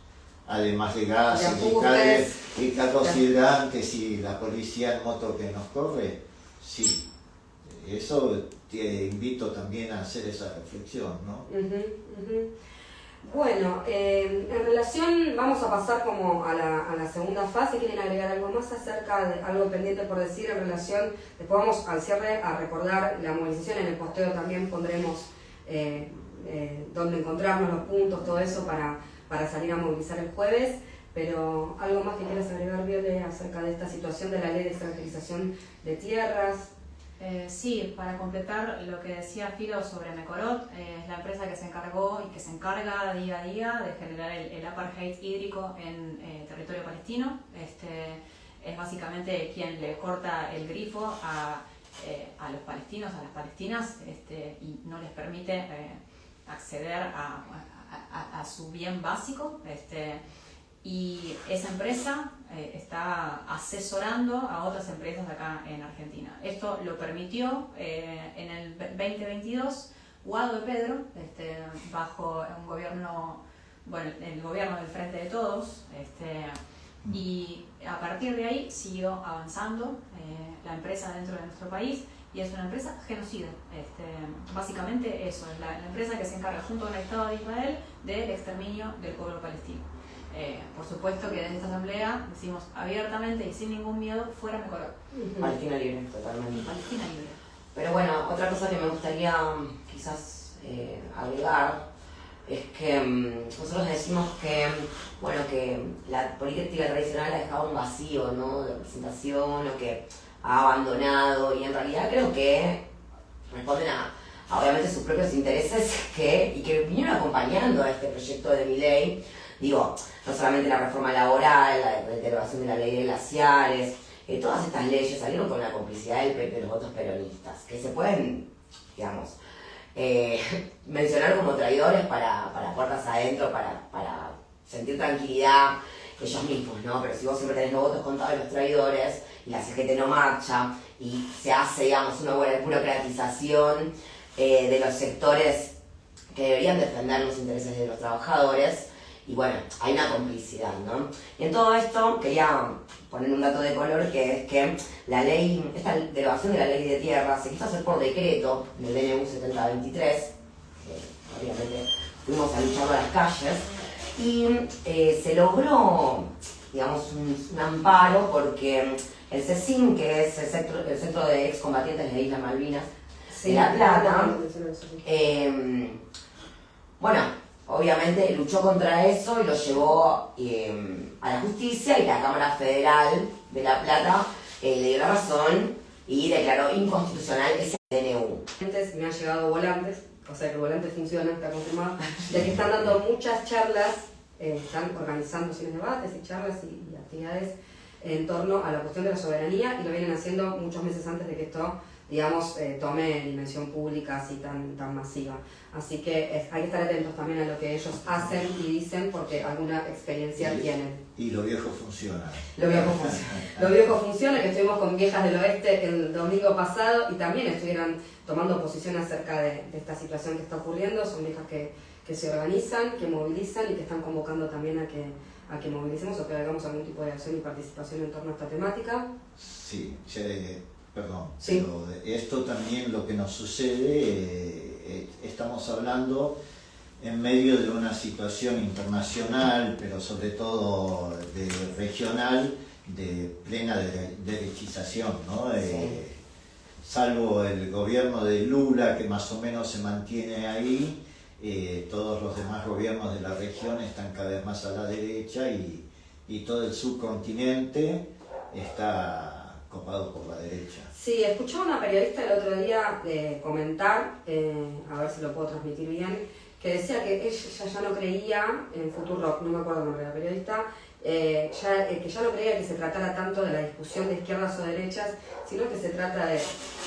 Además de gases y carros hidrantes y la policía en moto que nos corre. Sí, eso te invito también a hacer esa reflexión, ¿no? Bueno, en relación, vamos a pasar como a la segunda fase. ¿Quieren agregar algo más acerca de algo pendiente por decir en relación? Después vamos al cierre a recordar la movilización. En el posteo también pondremos dónde encontrarnos, los puntos, todo eso para salir a movilizar el jueves. Pero algo más que quieras agregar, Viole, acerca de esta situación de la ley de extranjerización de tierras. Sí, para completar lo que decía Filo sobre Mecorot, es la empresa que se encargó y que se encarga día a día de generar el apartheid hídrico en territorio palestino. Es básicamente quien le corta el grifo a los palestinos, a las palestinas, y no les permite acceder a su bien básico. Y esa empresa está asesorando a otras empresas acá en Argentina. Esto lo permitió en el 2022 Guado de Pedro, bajo un gobierno, el gobierno del Frente de Todos, y a partir de ahí siguió avanzando la empresa dentro de nuestro país, y es una empresa genocida. Básicamente eso, es la empresa que se encarga junto con el Estado de Israel del exterminio del pueblo palestino. Por supuesto que desde esta asamblea decimos abiertamente y sin ningún miedo, fuera Mecorot. Palestina libre, totalmente. Palestina libre. Pero bueno, otra cosa que me gustaría quizás agregar es que nosotros decimos que la política tradicional ha dejado un vacío, ¿no?, de representación, o que ha abandonado, y en realidad creo que responden a obviamente sus propios intereses y que vinieron acompañando a este proyecto de Milei. Digo, no solamente la reforma laboral, la derogación de la ley de glaciares, todas estas leyes salieron con la complicidad de los votos peronistas, que se pueden, digamos, mencionar como traidores para puertas adentro, para sentir tranquilidad ellos mismos, ¿no? Pero si vos siempre tenés los votos contados de los traidores, y la CGT no marcha, y se hace, digamos, una buena burocratización de los sectores que deberían defender los intereses de los trabajadores, y bueno, hay una complicidad, ¿no? Y en todo esto quería poner un dato de color, que es que esta derogación de la ley de tierra se quiso hacer por decreto en el DNU 7023, que obviamente fuimos a luchar a las calles, y se logró, digamos, un amparo porque el CECIM, que es el Centro de Excombatientes de Islas Malvinas de La Plata, obviamente luchó contra eso y lo llevó a la justicia, y la Cámara Federal de La Plata le dio la razón y declaró inconstitucional ese DNU. Antes me han llegado volantes o sea que el volante funciona, está confirmado, de que están dando muchas charlas, están organizando debates y charlas y actividades en torno a la cuestión de la soberanía, y lo vienen haciendo muchos meses antes de que esto, digamos, tome dimensión pública así tan masiva. Así que hay que estar atentos también a lo que ellos hacen y dicen, porque alguna experiencia tienen. Y lo viejo funciona. Lo viejo funciona, que estuvimos con Viejas del Oeste el domingo pasado y también estuvieron tomando posición acerca de esta situación que está ocurriendo. Son viejas que se organizan, que movilizan y que están convocando también a que movilicemos o que hagamos algún tipo de acción y participación en torno a esta temática. Sí, perdón, sí. Pero esto también lo que nos sucede, estamos hablando en medio de una situación internacional, pero sobre todo regional, de plena derechización, ¿no? Sí. Salvo el gobierno de Lula, que más o menos se mantiene ahí, todos los demás gobiernos de la región están cada vez más a la derecha y todo el subcontinente está copado por la derecha. Sí, escuché a una periodista el otro día comentar, a ver si lo puedo transmitir bien, que decía que ella ya no creía en Futurock, no me acuerdo el nombre de la periodista, que ya no creía que se tratara tanto de la discusión de izquierdas o derechas, sino que se trata de,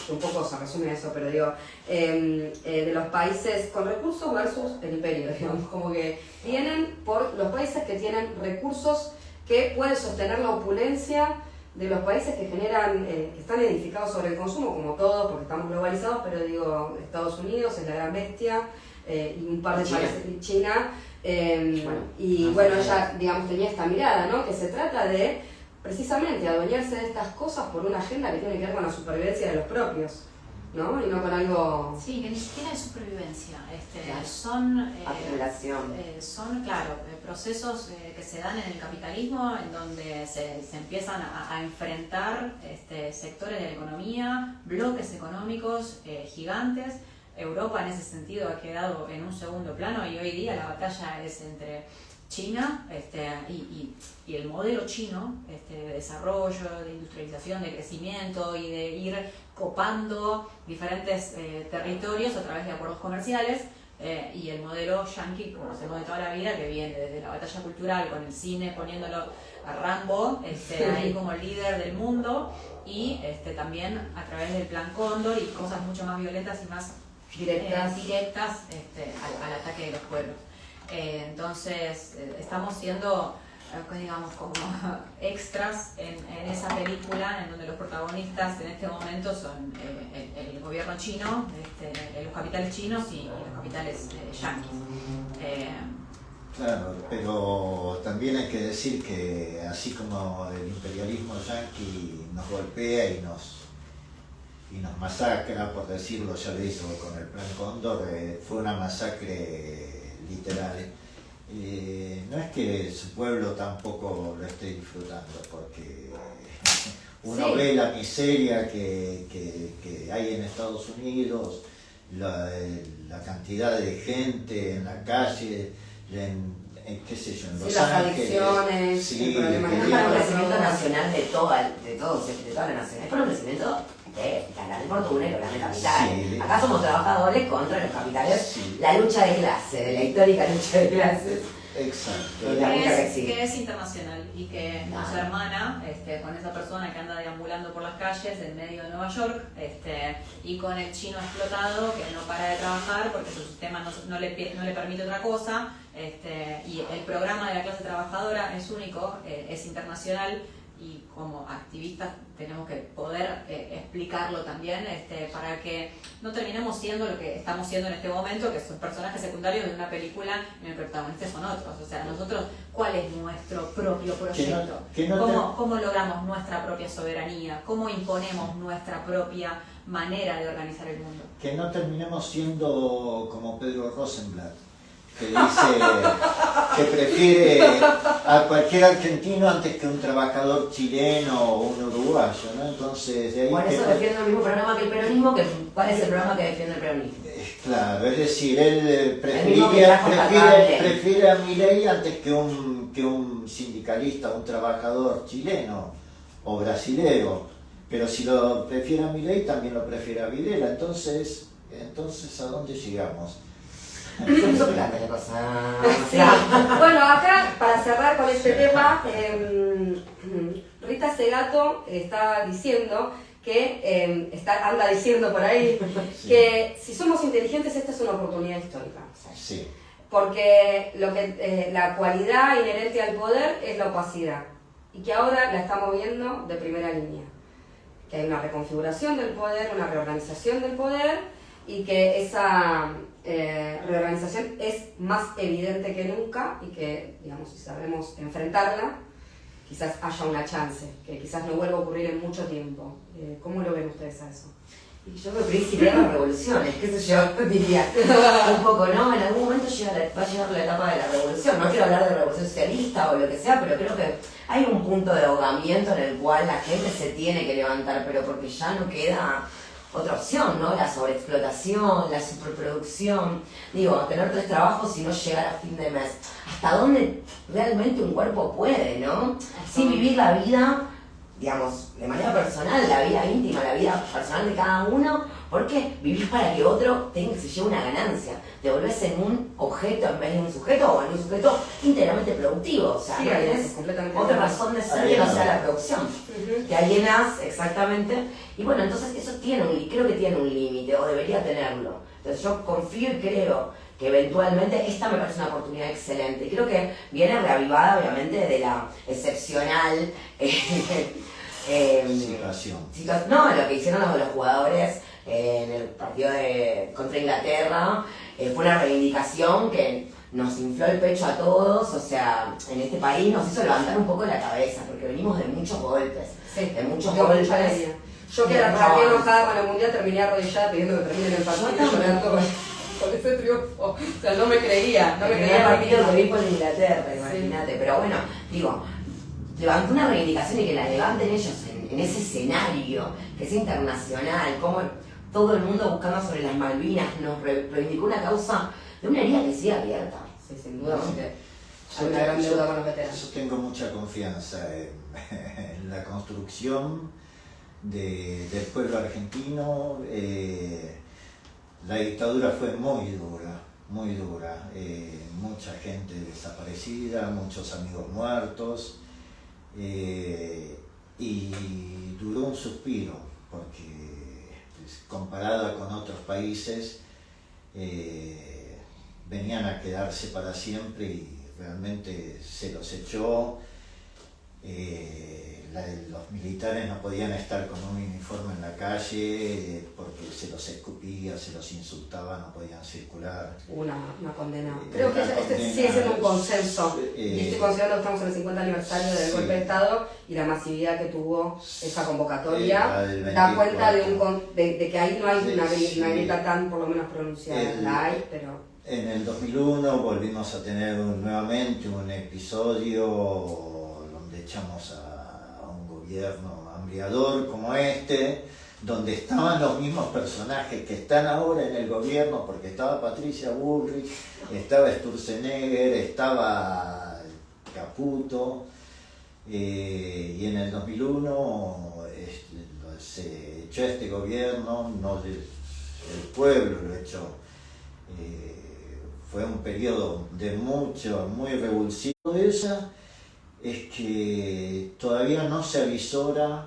un poco se resume eso, pero digo, de los países con recursos versus el imperio, digamos, como que vienen por los países que tienen recursos que pueden sostener la opulencia de los países que generan, que están edificados sobre el consumo, como todos, porque estamos globalizados, pero digo, Estados Unidos es la gran bestia, y un par de países, China, bueno, ella, digamos, tenía esta mirada, ¿no? Que se trata de, precisamente, adueñarse de estas cosas por una agenda que tiene que ver con la supervivencia de los propios, ¿no? Y no con algo... Sí, que ni siquiera es supervivencia, Claro. son... Acumulación. son, claro, procesos que se dan en el capitalismo, en donde se empiezan a enfrentar sectores de la economía, bloques económicos gigantes. Europa en ese sentido ha quedado en un segundo plano y hoy día la batalla es entre China y el modelo chino de desarrollo, de industrialización, de crecimiento y de ir copando diferentes territorios a través de acuerdos comerciales, y el modelo yanqui, como conocemos de toda la vida, que viene desde la batalla cultural con el cine poniéndolo a Rambo ahí como líder del mundo, y también a través del Plan Cóndor y cosas mucho más violentas y más directas al ataque de los pueblos. Entonces estamos siendo, digamos, como extras en esa película, en donde los protagonistas en este momento son el gobierno chino, los capitales chinos y los capitales yanquis. Claro, pero también hay que decir que así como el imperialismo yanqui nos golpea y nos masacra, por decirlo, ya lo hizo con el Plan Cóndor, fue una masacre literal. No es que su pueblo tampoco lo esté disfrutando, porque uno ve la miseria que hay en Estados Unidos, la cantidad de gente en la calle, qué sé yo, en Los las Ángeles. adicciones, Sí, el problema Es de para un las crecimiento drogas. nacional de toda la nación. Es para un crecimiento de la gran fortuna y la gran capital. Sí. Acá somos trabajadores contra los capitales. Sí. La lucha de clase, de la histórica lucha de clases. Exacto. La única que existe. Que es internacional y que nos hermana con esa persona que anda deambulando por las calles en medio de Nueva York, y con el chino explotado que no para de trabajar porque su sistema no le permite otra cosa, y el programa de la clase trabajadora es único, es internacional, y como activistas tenemos que poder explicarlo también, para que no terminemos siendo lo que estamos siendo en este momento, que son personajes secundarios de una película y el protagonista son otros. O sea, nosotros, ¿cuál es nuestro propio proyecto? ¿Cómo logramos nuestra propia soberanía? ¿Cómo imponemos nuestra propia manera de organizar el mundo? Que no terminemos siendo como Pedro Rosenblatt, que dice que prefiere a cualquier argentino antes que un trabajador chileno o un uruguayo, ¿no? Entonces, de ahí Por eso defiende el mismo programa que el peronismo. ¿Cuál es el programa que defiende el peronismo? claro, es decir, él mismo que trajo prefiere a Milei antes que un sindicalista, un trabajador chileno o brasilero. Pero si lo prefiere a Milei, también lo prefiere a Videla. Entonces, Entonces, ¿a dónde llegamos? Soplate la cosa. Sí. Bueno, acá, para cerrar con este tema, Rita Segato está diciendo que, anda diciendo por ahí, Sí. que si somos inteligentes, esta es una oportunidad histórica. Sí. Porque la cualidad inherente al poder es la opacidad, y que ahora la estamos viendo de primera línea. Que hay una reconfiguración del poder, una reorganización del poder, y que esa reorganización es más evidente que nunca, y que, digamos, si sabemos enfrentarla, quizás haya una chance, que quizás no vuelva a ocurrir en mucho tiempo. ¿Cómo lo ven ustedes a eso? Y yo me principié las revoluciones, qué sé yo, diría. Un poco, ¿no? En algún momento va a llegar la etapa de la revolución. No quiero hablar de revolución socialista o lo que sea, pero creo que hay un punto de ahogamiento en el cual la gente se tiene que levantar, pero porque ya no queda otra opción, ¿no? La sobreexplotación, la superproducción. Digo, tener 3 trabajos y no llegar a fin de mes. ¿Hasta dónde realmente un cuerpo puede, no? Sin vivir la vida, digamos, de manera personal, la vida íntima, la vida personal de cada uno, porque vivís para que otro se lleve una ganancia. Te volvés en un objeto en vez de un sujeto, o en un sujeto íntegramente productivo. O sea, Sí, no tenés completamente otra razón de ser que no sea la producción. Te alienas, exactamente. Y bueno, entonces eso creo que tiene un límite, o debería tenerlo. Entonces yo confío y creo que eventualmente esta me parece una oportunidad excelente. Y creo que viene reavivada, obviamente, de la excepcional Situación. no, lo que hicieron los jugadores en el partido contra Inglaterra fue una reivindicación que nos infló el pecho a todos. O sea, en este país nos hizo levantar un poco la cabeza, porque venimos de muchos golpes. Sí, de muchos yo golpes. Yo que era raqué enojada con el mundial, terminé arrodillada pidiendo que terminen el partido y llorando con ese triunfo. O sea, no me creía, no me El creía primer partido que que vi por Inglaterra, imagínate. Pero bueno, digo, levantó una reivindicación y que la levanten ellos en ese escenario, que es internacional, como todo el mundo buscando sobre las Malvinas, nos reivindicó una causa de una herida que sigue abierta. Sí, sin duda, porque Yo hay una gran deuda con los veteranos. Yo tengo mucha confianza en la construcción del pueblo argentino. La dictadura fue muy dura, muy dura. Mucha gente desaparecida, muchos amigos muertos. Y duró un suspiro, porque comparada con otros países venían a quedarse para siempre y realmente se los echó. Los militares no podían estar con un uniforme en la calle porque se los escupía, se los insultaba, no podían circular. Una condena. Creo que Una este condena, sigue siendo un consenso. Y estoy eh, considerando que estamos en el 50 aniversario del sí. golpe de Estado y la masividad que tuvo esa convocatoria La del da cuenta 24. de que ahí no hay Sí, una sí. grieta tan por lo menos pronunciada. La hay, pero... En el 2001 volvimos a tener nuevamente un episodio donde echamos a un gobierno hambriador como este, donde estaban los mismos personajes que están ahora en el gobierno, porque estaba Patricia Bullrich, estaba Sturzenegger, estaba Caputo, y en el 2001 se echó este gobierno, el pueblo lo echó. Fue un periodo de muy revulsivo de ella, es que todavía no se avisora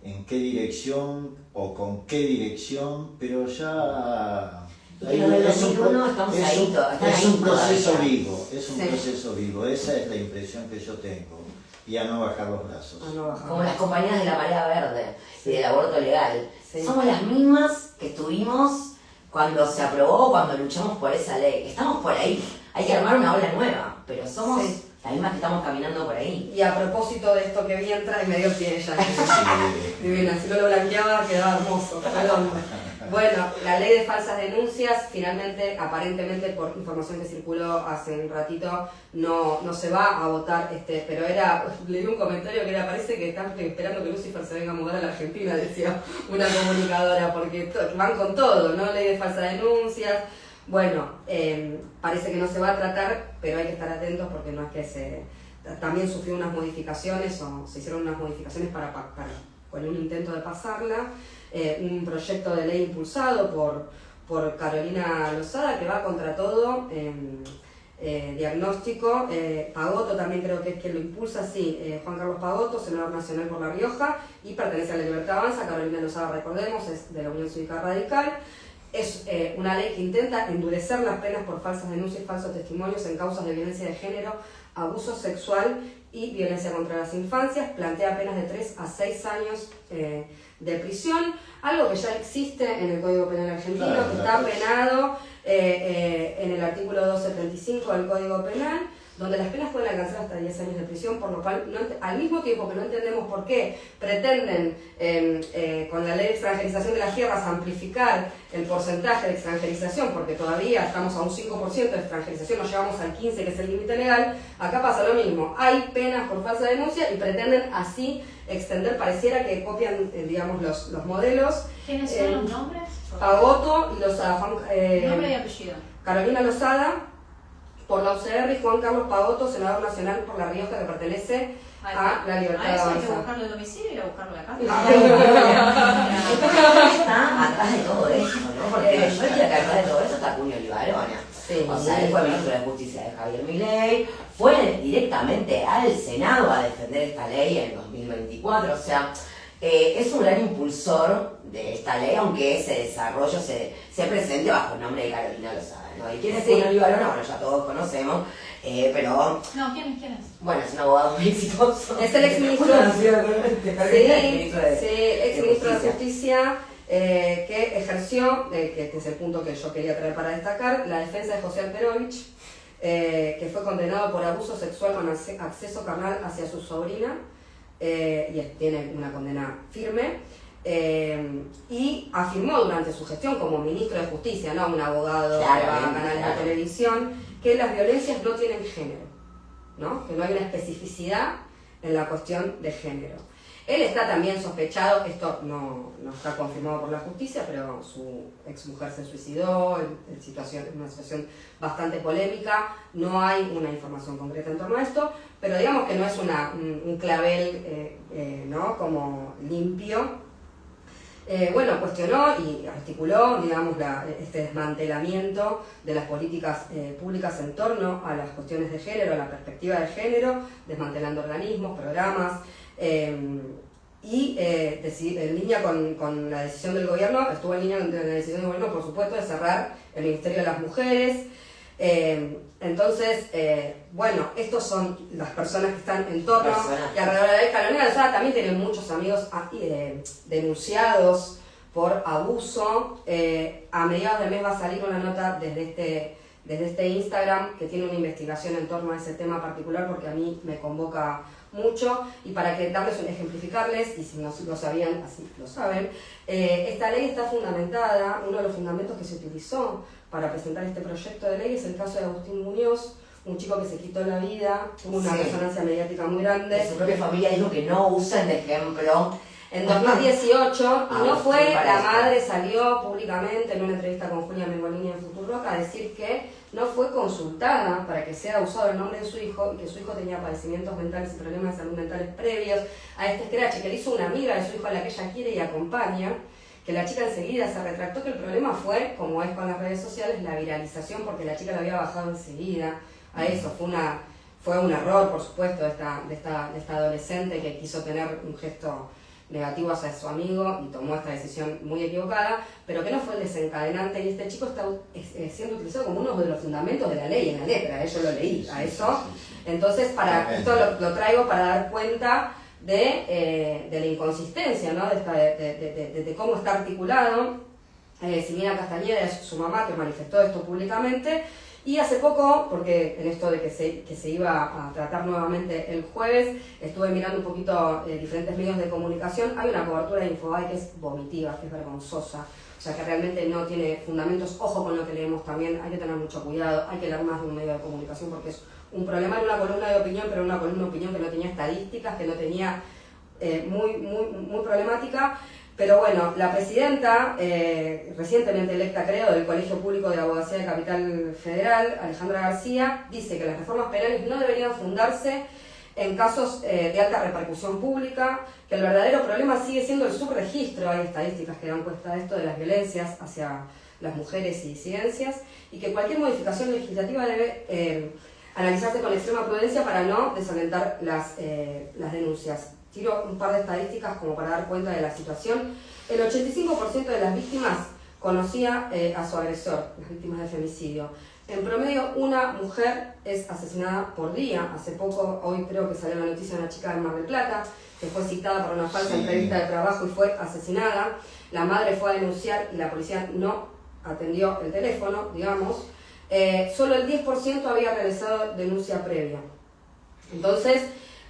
en qué dirección o con qué dirección, pero ya Pero del 2001 estamos ahí, están es ahí un proceso todavía. vivo, es un Sí. proceso vivo, esa es la impresión que yo tengo, y a no bajar los brazos. Ah, no bajamos. Como las compañías de la marea verde y del aborto legal. Sí. Somos las mismas que estuvimos cuando se aprobó, cuando luchamos por esa ley. Estamos por ahí. Hay que armar una ola nueva, pero somos Sí. las mismas que estamos caminando por ahí. Y a propósito de esto que vi entrar y me dio el pie ya. Sí. Divina, si no lo blanqueaba quedaba hermoso. Perdón. Bueno, la ley de falsas denuncias, finalmente, aparentemente por información que circuló hace un ratito, no se va a votar, pero leí un comentario que parece que están esperando que Lucifer se venga a mudar a la Argentina, decía una comunicadora, porque van con todo, ¿no? Ley de falsas denuncias. Bueno, parece que no se va a tratar, pero hay que estar atentos porque no es que también sufrió unas modificaciones o se hicieron unas modificaciones con un intento de pasarla, un proyecto de ley impulsado por Carolina Lozada, que va contra todo. Diagnóstico, Pagotto también creo que es quien lo impulsa, sí, Juan Carlos Pagotto, senador nacional por La Rioja, y pertenece a La Libertad Avanza. Carolina Lozada, recordemos, es de la Unión Cívica Radical. Es una ley que intenta endurecer las penas por falsas denuncias y falsos testimonios en causas de violencia de género, abuso sexual y violencia contra las infancias. Plantea penas de 3 a 6 años de prisión, algo que ya existe en el Código Penal argentino, claro, que está penado en el artículo 275 del Código Penal, donde las penas pueden alcanzar hasta 10 años de prisión, por lo cual, al mismo tiempo que no entendemos por qué pretenden, con la ley de extranjerización de las tierras, amplificar el porcentaje de extranjerización, porque todavía estamos a un 5% de extranjerización, nos llevamos al 15%, que es el límite legal. Acá pasa lo mismo, hay penas por falsa denuncia y pretenden así extender, pareciera que copian, digamos, los modelos. ¿Quiénes son los nombres? Pagotto y Lozada. Nombre y apellido. Carolina Lozada, por la UCR, y Juan Carlos Pagotto, senador nacional por La Rioja, que pertenece a La Libertad A eso hay que Avanza. buscarlo el domicilio y ir a buscarlo acá. Está atrás de todo eso, ¿no? Porque yo diría que atrás de todo eso está Cuño Libarona. Sí, O sea, él fue ministro de Justicia de Javier Milei, fue directamente al Senado a defender esta ley en 2024, o sea, es un gran impulsor de esta ley, aunque ese desarrollo se presente bajo el nombre de Carolina Lozada, ¿no? ¿Y quién es Cuño Libarona? Bueno, ya todos conocemos, pero... No, ¿quién es? Bueno, es un abogado muy exitoso. Es el exministro de Justicia. Justicia, que ejerció, que es el punto que yo quería traer para destacar, la defensa de José Alperovich, que fue condenado por abuso sexual con acceso carnal hacia su sobrina, y tiene una condena firme, y afirmó durante su gestión como ministro de Justicia, no un abogado que va a canales de televisión, que las violencias no tienen género, ¿no? Que no hay una especificidad en la cuestión de género. Él está también sospechado, esto no está confirmado por la justicia, pero su exmujer se suicidó, en una situación bastante polémica. No hay una información concreta en torno a esto, pero digamos que no es un clavel ¿no? como limpio. Bueno, cuestionó y articuló, digamos, este desmantelamiento de las políticas públicas en torno a las cuestiones de género, a la perspectiva de género, desmantelando organismos, programas, y en línea con la decisión del gobierno, estuvo en línea con la decisión del gobierno, por supuesto, de cerrar el Ministerio de las Mujeres. Entonces, bueno, estos son las personas que están en torno y alrededor de la ley. Carolina Lozada también tiene muchos amigos denunciados por abuso. A mediados de mes va a salir una nota desde este Instagram que tiene una investigación en torno a ese tema particular, porque a mí me convoca mucho, y para ejemplificarles, y si no lo sabían, así lo saben, esta ley está fundamentada, uno de los fundamentos que se utilizó para presentar este proyecto de ley es el caso de Agustín Muñoz, un chico que se quitó la vida, tuvo una resonancia mediática muy grande. Su propia familia dijo que no usen de ejemplo. En 2018, y no fue, la madre salió públicamente en una entrevista con Julia Mengolini en Futurock a decir que no fue consultada para que sea usado el nombre de su hijo y que su hijo tenía padecimientos mentales y problemas de salud mentales previos a este scratch, que le hizo una amiga de su hijo a la que ella quiere y acompaña, que la chica enseguida se retractó, que el problema fue, como es con las redes sociales, la viralización, porque la chica la había bajado enseguida a eso. Fue un error, por supuesto, de esta adolescente que quiso tener un gesto negativo hacia su amigo y tomó esta decisión muy equivocada, pero que no fue el desencadenante, y este chico está siendo utilizado como uno de los fundamentos de la ley en la letra, yo lo leí a eso. Entonces, esto lo traigo para dar cuenta de la inconsistencia, ¿no? de cómo está articulado. Silvina Castañeda es su mamá, que manifestó esto públicamente. Y hace poco, porque en esto de que se iba a tratar nuevamente el jueves, estuve mirando un poquito diferentes medios de comunicación. Hay una cobertura de Infobae que es vomitiva, que es vergonzosa, o sea que realmente no tiene fundamentos. Ojo con lo que leemos también, hay que tener mucho cuidado, hay que leer más de un medio de comunicación porque es un problema. Era una columna de opinión, pero una columna de opinión que no tenía estadísticas, que no tenía muy problemática. Pero bueno, la presidenta, recientemente electa creo, del Colegio Público de Abogacía de Capital Federal, Alejandra García, dice que las reformas penales no deberían fundarse en casos de alta repercusión pública, que el verdadero problema sigue siendo el subregistro. Hay estadísticas que dan cuenta de esto, de las violencias hacia las mujeres y disidencias, y que cualquier modificación legislativa debe analizarse con extrema prudencia para no desalentar las denuncias. Tiro un par de estadísticas como para dar cuenta de la situación. El 85% de las víctimas conocía a su agresor, las víctimas de femicidio. En promedio, una mujer es asesinada por día. Hace poco, hoy creo que salió la noticia de una chica de Mar del Plata, que fue citada para una falsa entrevista de trabajo y fue asesinada. La madre fue a denunciar y la policía no atendió el teléfono, digamos. Solo el 10% había realizado denuncia previa. Entonces,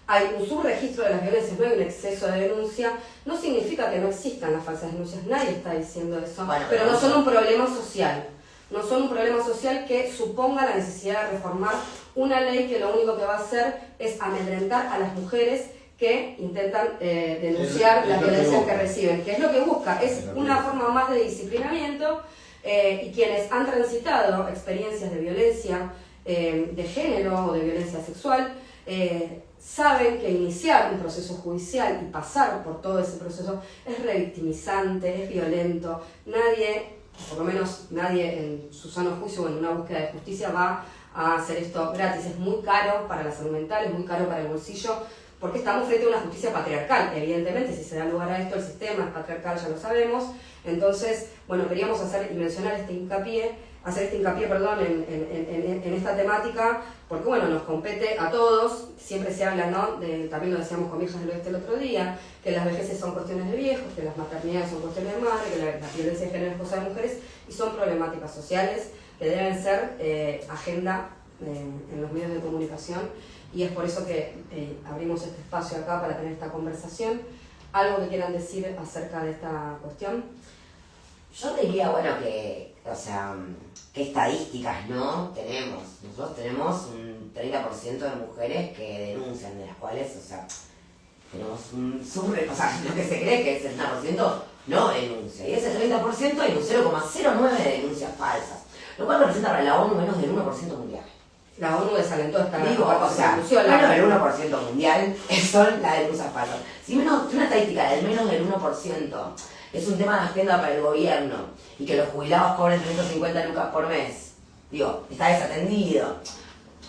hay un subregistro de las violencias, no hay un exceso de denuncia. No significa que no existan las falsas denuncias, nadie está diciendo eso, bueno, pero no son un problema social. No son un problema social que suponga la necesidad de reformar una ley que lo único que va a hacer es amedrentar a las mujeres que intentan denunciar las violencias que reciben, que es lo que busca, es una forma más de disciplinamiento, y quienes han transitado experiencias de violencia de género o de violencia sexual, saben que iniciar un proceso judicial y pasar por todo ese proceso es revictimizante, es violento. Nadie, por lo menos nadie en su sano juicio o en una búsqueda de justicia va a hacer esto gratis. Es muy caro para la salud mental, es muy caro para el bolsillo, porque estamos frente a una justicia patriarcal. Evidentemente, si se da lugar a esto, el sistema es patriarcal, ya lo sabemos. Entonces, bueno, queríamos hacer y mencionar este hincapié, en esta temática, porque bueno, nos compete a todos. Siempre se habla, ¿no? También lo decíamos con Viejas del Oeste el otro día, que las vejeces son cuestiones de viejos, que las maternidades son cuestiones de madre, que la violencia de género es cosa de mujeres, y son problemáticas sociales que deben ser agenda en los medios de comunicación, y es por eso que abrimos este espacio acá para tener esta conversación. ¿Algo que quieran decir acerca de esta cuestión? Yo diría, bueno, que, o sea, ¿qué estadísticas no tenemos? Nosotros tenemos un 30% de mujeres que denuncian, de las cuales, o sea, tenemos o sea, lo que se cree que el 60% no denuncia. Y ese 30% hay un 0,09 de denuncias falsas, lo cual representa para la ONU menos del 1% mundial. La ONU desalentó esta o sea, menos del 1% mundial son las denuncias falsas. Si una estadística del menos del 1% es un tema de agenda para el gobierno y que los jubilados cobren 350 lucas por mes, digo, está desatendido.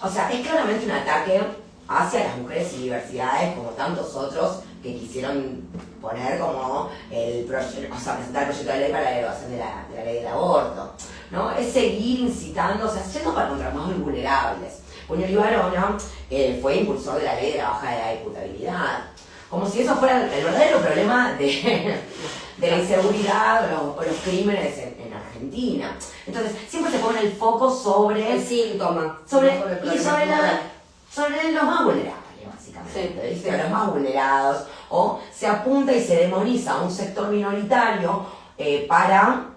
O sea, es claramente un ataque hacia las mujeres y diversidades, como tantos otros que quisieron poner como presentar el proyecto de ley para la derogación de la ley del aborto, ¿no? Es seguir incitando, o sea, yendo para contra los más vulnerables. Puñol y Varona fue impulsor de la ley de la baja de la imputabilidad, como si eso fuera el verdadero problema de la inseguridad o los crímenes en Argentina. Entonces, siempre se pone el foco sobre el síntoma, sobre los más vulnerables, básicamente, sí, los más vulnerados, o se apunta y se demoniza a un sector minoritario para,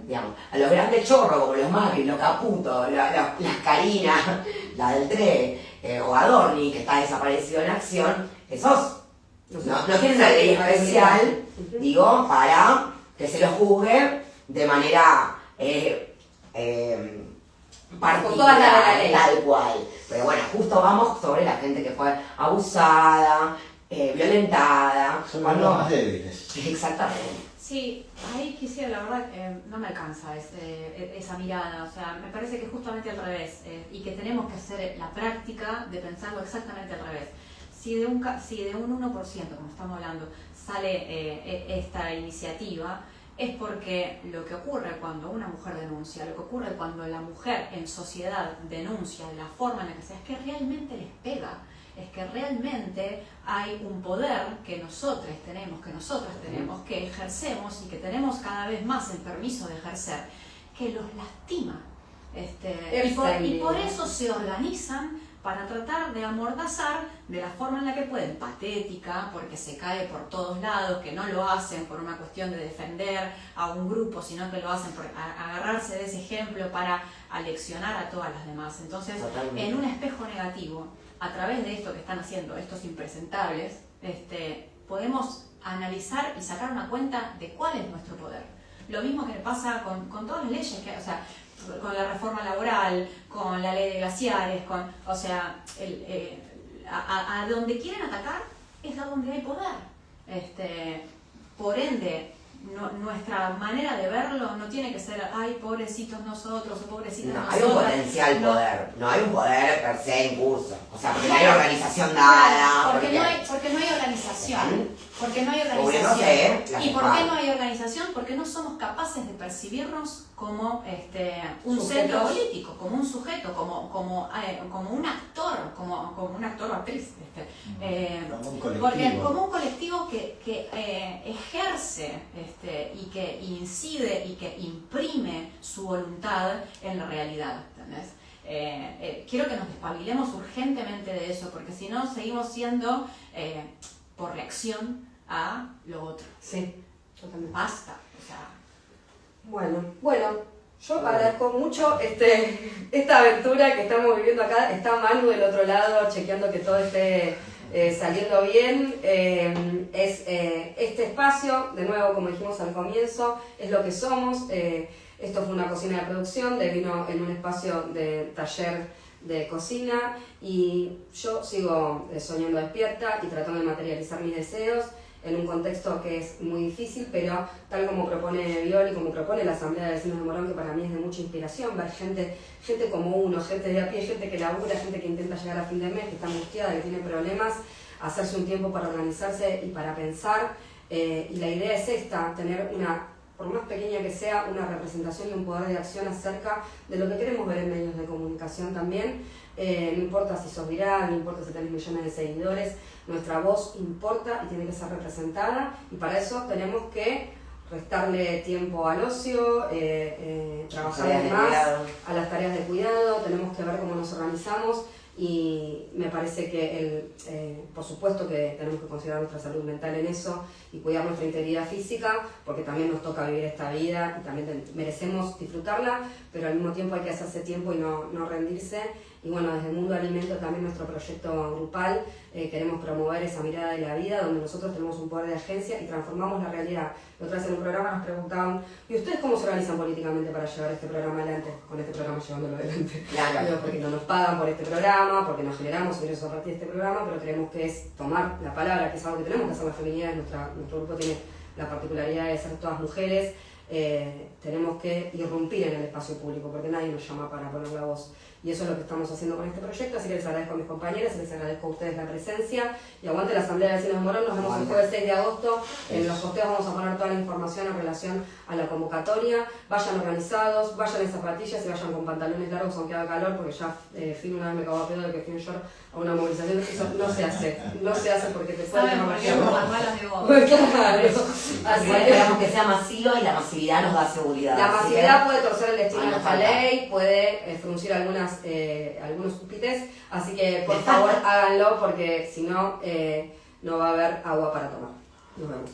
digamos, a los grandes chorros como los Macri, los Caputo, las Karina, la del TRE, o Adorni, que está desaparecido en acción. Esos no tienen una ley especial, digo, para que se los juzgue de manera particular, tal cual. Pero bueno, justo vamos sobre la gente que fue abusada, violentada. Son los más débiles. Exactamente. Sí, ahí quisiera, la verdad, no me alcanza esa mirada, o sea, me parece que es justamente al revés, y que tenemos que hacer la práctica de pensarlo exactamente al revés. Si de un 1%, como estamos hablando, sale esta iniciativa, es porque lo que ocurre cuando una mujer denuncia, lo que ocurre cuando la mujer en sociedad denuncia de la forma en la que sea, es que realmente les pega, es que realmente hay un poder que nosotras tenemos, que ejercemos y que tenemos cada vez más el permiso de ejercer, que los lastima. Y por eso se organizan para tratar de amordazar de la forma en la que pueden, patética, porque se cae por todos lados, que no lo hacen por una cuestión de defender a un grupo, sino que lo hacen por agarrarse de ese ejemplo para aleccionar a todas las demás. Entonces, totalmente, en un espejo negativo, a través de esto que están haciendo estos impresentables, podemos analizar y sacar una cuenta de cuál es nuestro poder. Lo mismo que pasa con todas las leyes, o sea, con la reforma laboral, con la ley de glaciares, o sea, a donde quieren atacar es a donde hay poder. Por ende, nuestra manera de verlo no tiene que ser, ay, pobrecitos nosotros o pobrecitas No, nosotras. hay un potencial poder, no hay un poder per se en curso. O sea, porque no hay Claro. organización dada. Porque no hay organización. Porque no hay organización. Cubriéndose las ¿Y por qué espaldas. no hay organización? Porque no somos capaces de percibirnos como un Sujetos. centro político, como un sujeto, como un actor, como un actor o actriz. Como un colectivo. Porque como un colectivo que ejerce y que incide y que imprime su voluntad en la realidad, ¿entendés? Quiero que nos despabilemos urgentemente de eso, porque si no seguimos siendo por reacción a lo otro. Sí, totalmente. Basta, o sea. Bueno, yo agradezco mucho esta aventura que estamos viviendo acá. Está Manu del otro lado chequeando que todo esté saliendo bien. Este espacio, de nuevo, como dijimos al comienzo, es lo que somos. Esto fue una cocina de producción, vino en un espacio de taller de cocina y yo sigo soñando despierta y tratando de materializar mis deseos en un contexto que es muy difícil, pero tal como propone Viol y como propone la Asamblea de Vecinos de Morón, que para mí es de mucha inspiración, ver gente como uno, gente de a pie, gente que labura, gente que intenta llegar a fin de mes, que está angustiada, que tiene problemas, hacerse un tiempo para organizarse y para pensar, y la idea es esta, tener por más pequeña que sea, una representación y un poder de acción acerca de lo que queremos ver en medios de comunicación también. No importa si sos viral, no importa si tenés millones de seguidores, nuestra voz importa y tiene que ser representada, y para eso tenemos que restarle tiempo al ocio, trabajar más a las tareas de cuidado, tenemos que ver cómo nos organizamos. Y me parece que por supuesto que tenemos que considerar nuestra salud mental en eso y cuidar nuestra integridad física, porque también nos toca vivir esta vida y también merecemos disfrutarla, pero al mismo tiempo hay que hacerse tiempo y no rendirse. Y bueno, desde el Mundo Alimento, también nuestro proyecto grupal, queremos promover esa mirada de la vida donde nosotros tenemos un poder de agencia y transformamos la realidad. La otra vez en un programa nos preguntaban, ¿y ustedes cómo se organizan políticamente para llevar este programa adelante? Con este programa llevándolo adelante. Claro. Digo, porque no nos pagan por este programa, porque nos generamos ingresos a partir de este programa, pero creemos que es tomar la palabra, que es algo que tenemos que hacer las feminidades. Nuestro grupo tiene la particularidad de ser todas mujeres. Tenemos que irrumpir en el espacio público porque nadie nos llama para poner la voz, y eso es lo que estamos haciendo con este proyecto. Así que les agradezco a mis compañeras, les agradezco a ustedes la presencia y aguante la Asamblea de Vecinos de Morón. Nos vemos el jueves 6 de agosto. En los posteos vamos a poner toda la información en relación a la convocatoria. Vayan organizados, vayan en zapatillas y vayan con pantalones largos aunque haga calor, porque ya Fin una vez me cagó a pedo de que fui en short a una movilización. Eso no se hace porque te puede Saben por qué somos malas de voz. Claro. Así Igual que esperamos que sea masiva y la masividad nos da seguridad. la así masividad que- puede torcer el destino de no esta falta. ley, puede fruncir algunos cúpites, así que por favor háganlo porque si no, no va a haber agua para tomar. Nos vemos.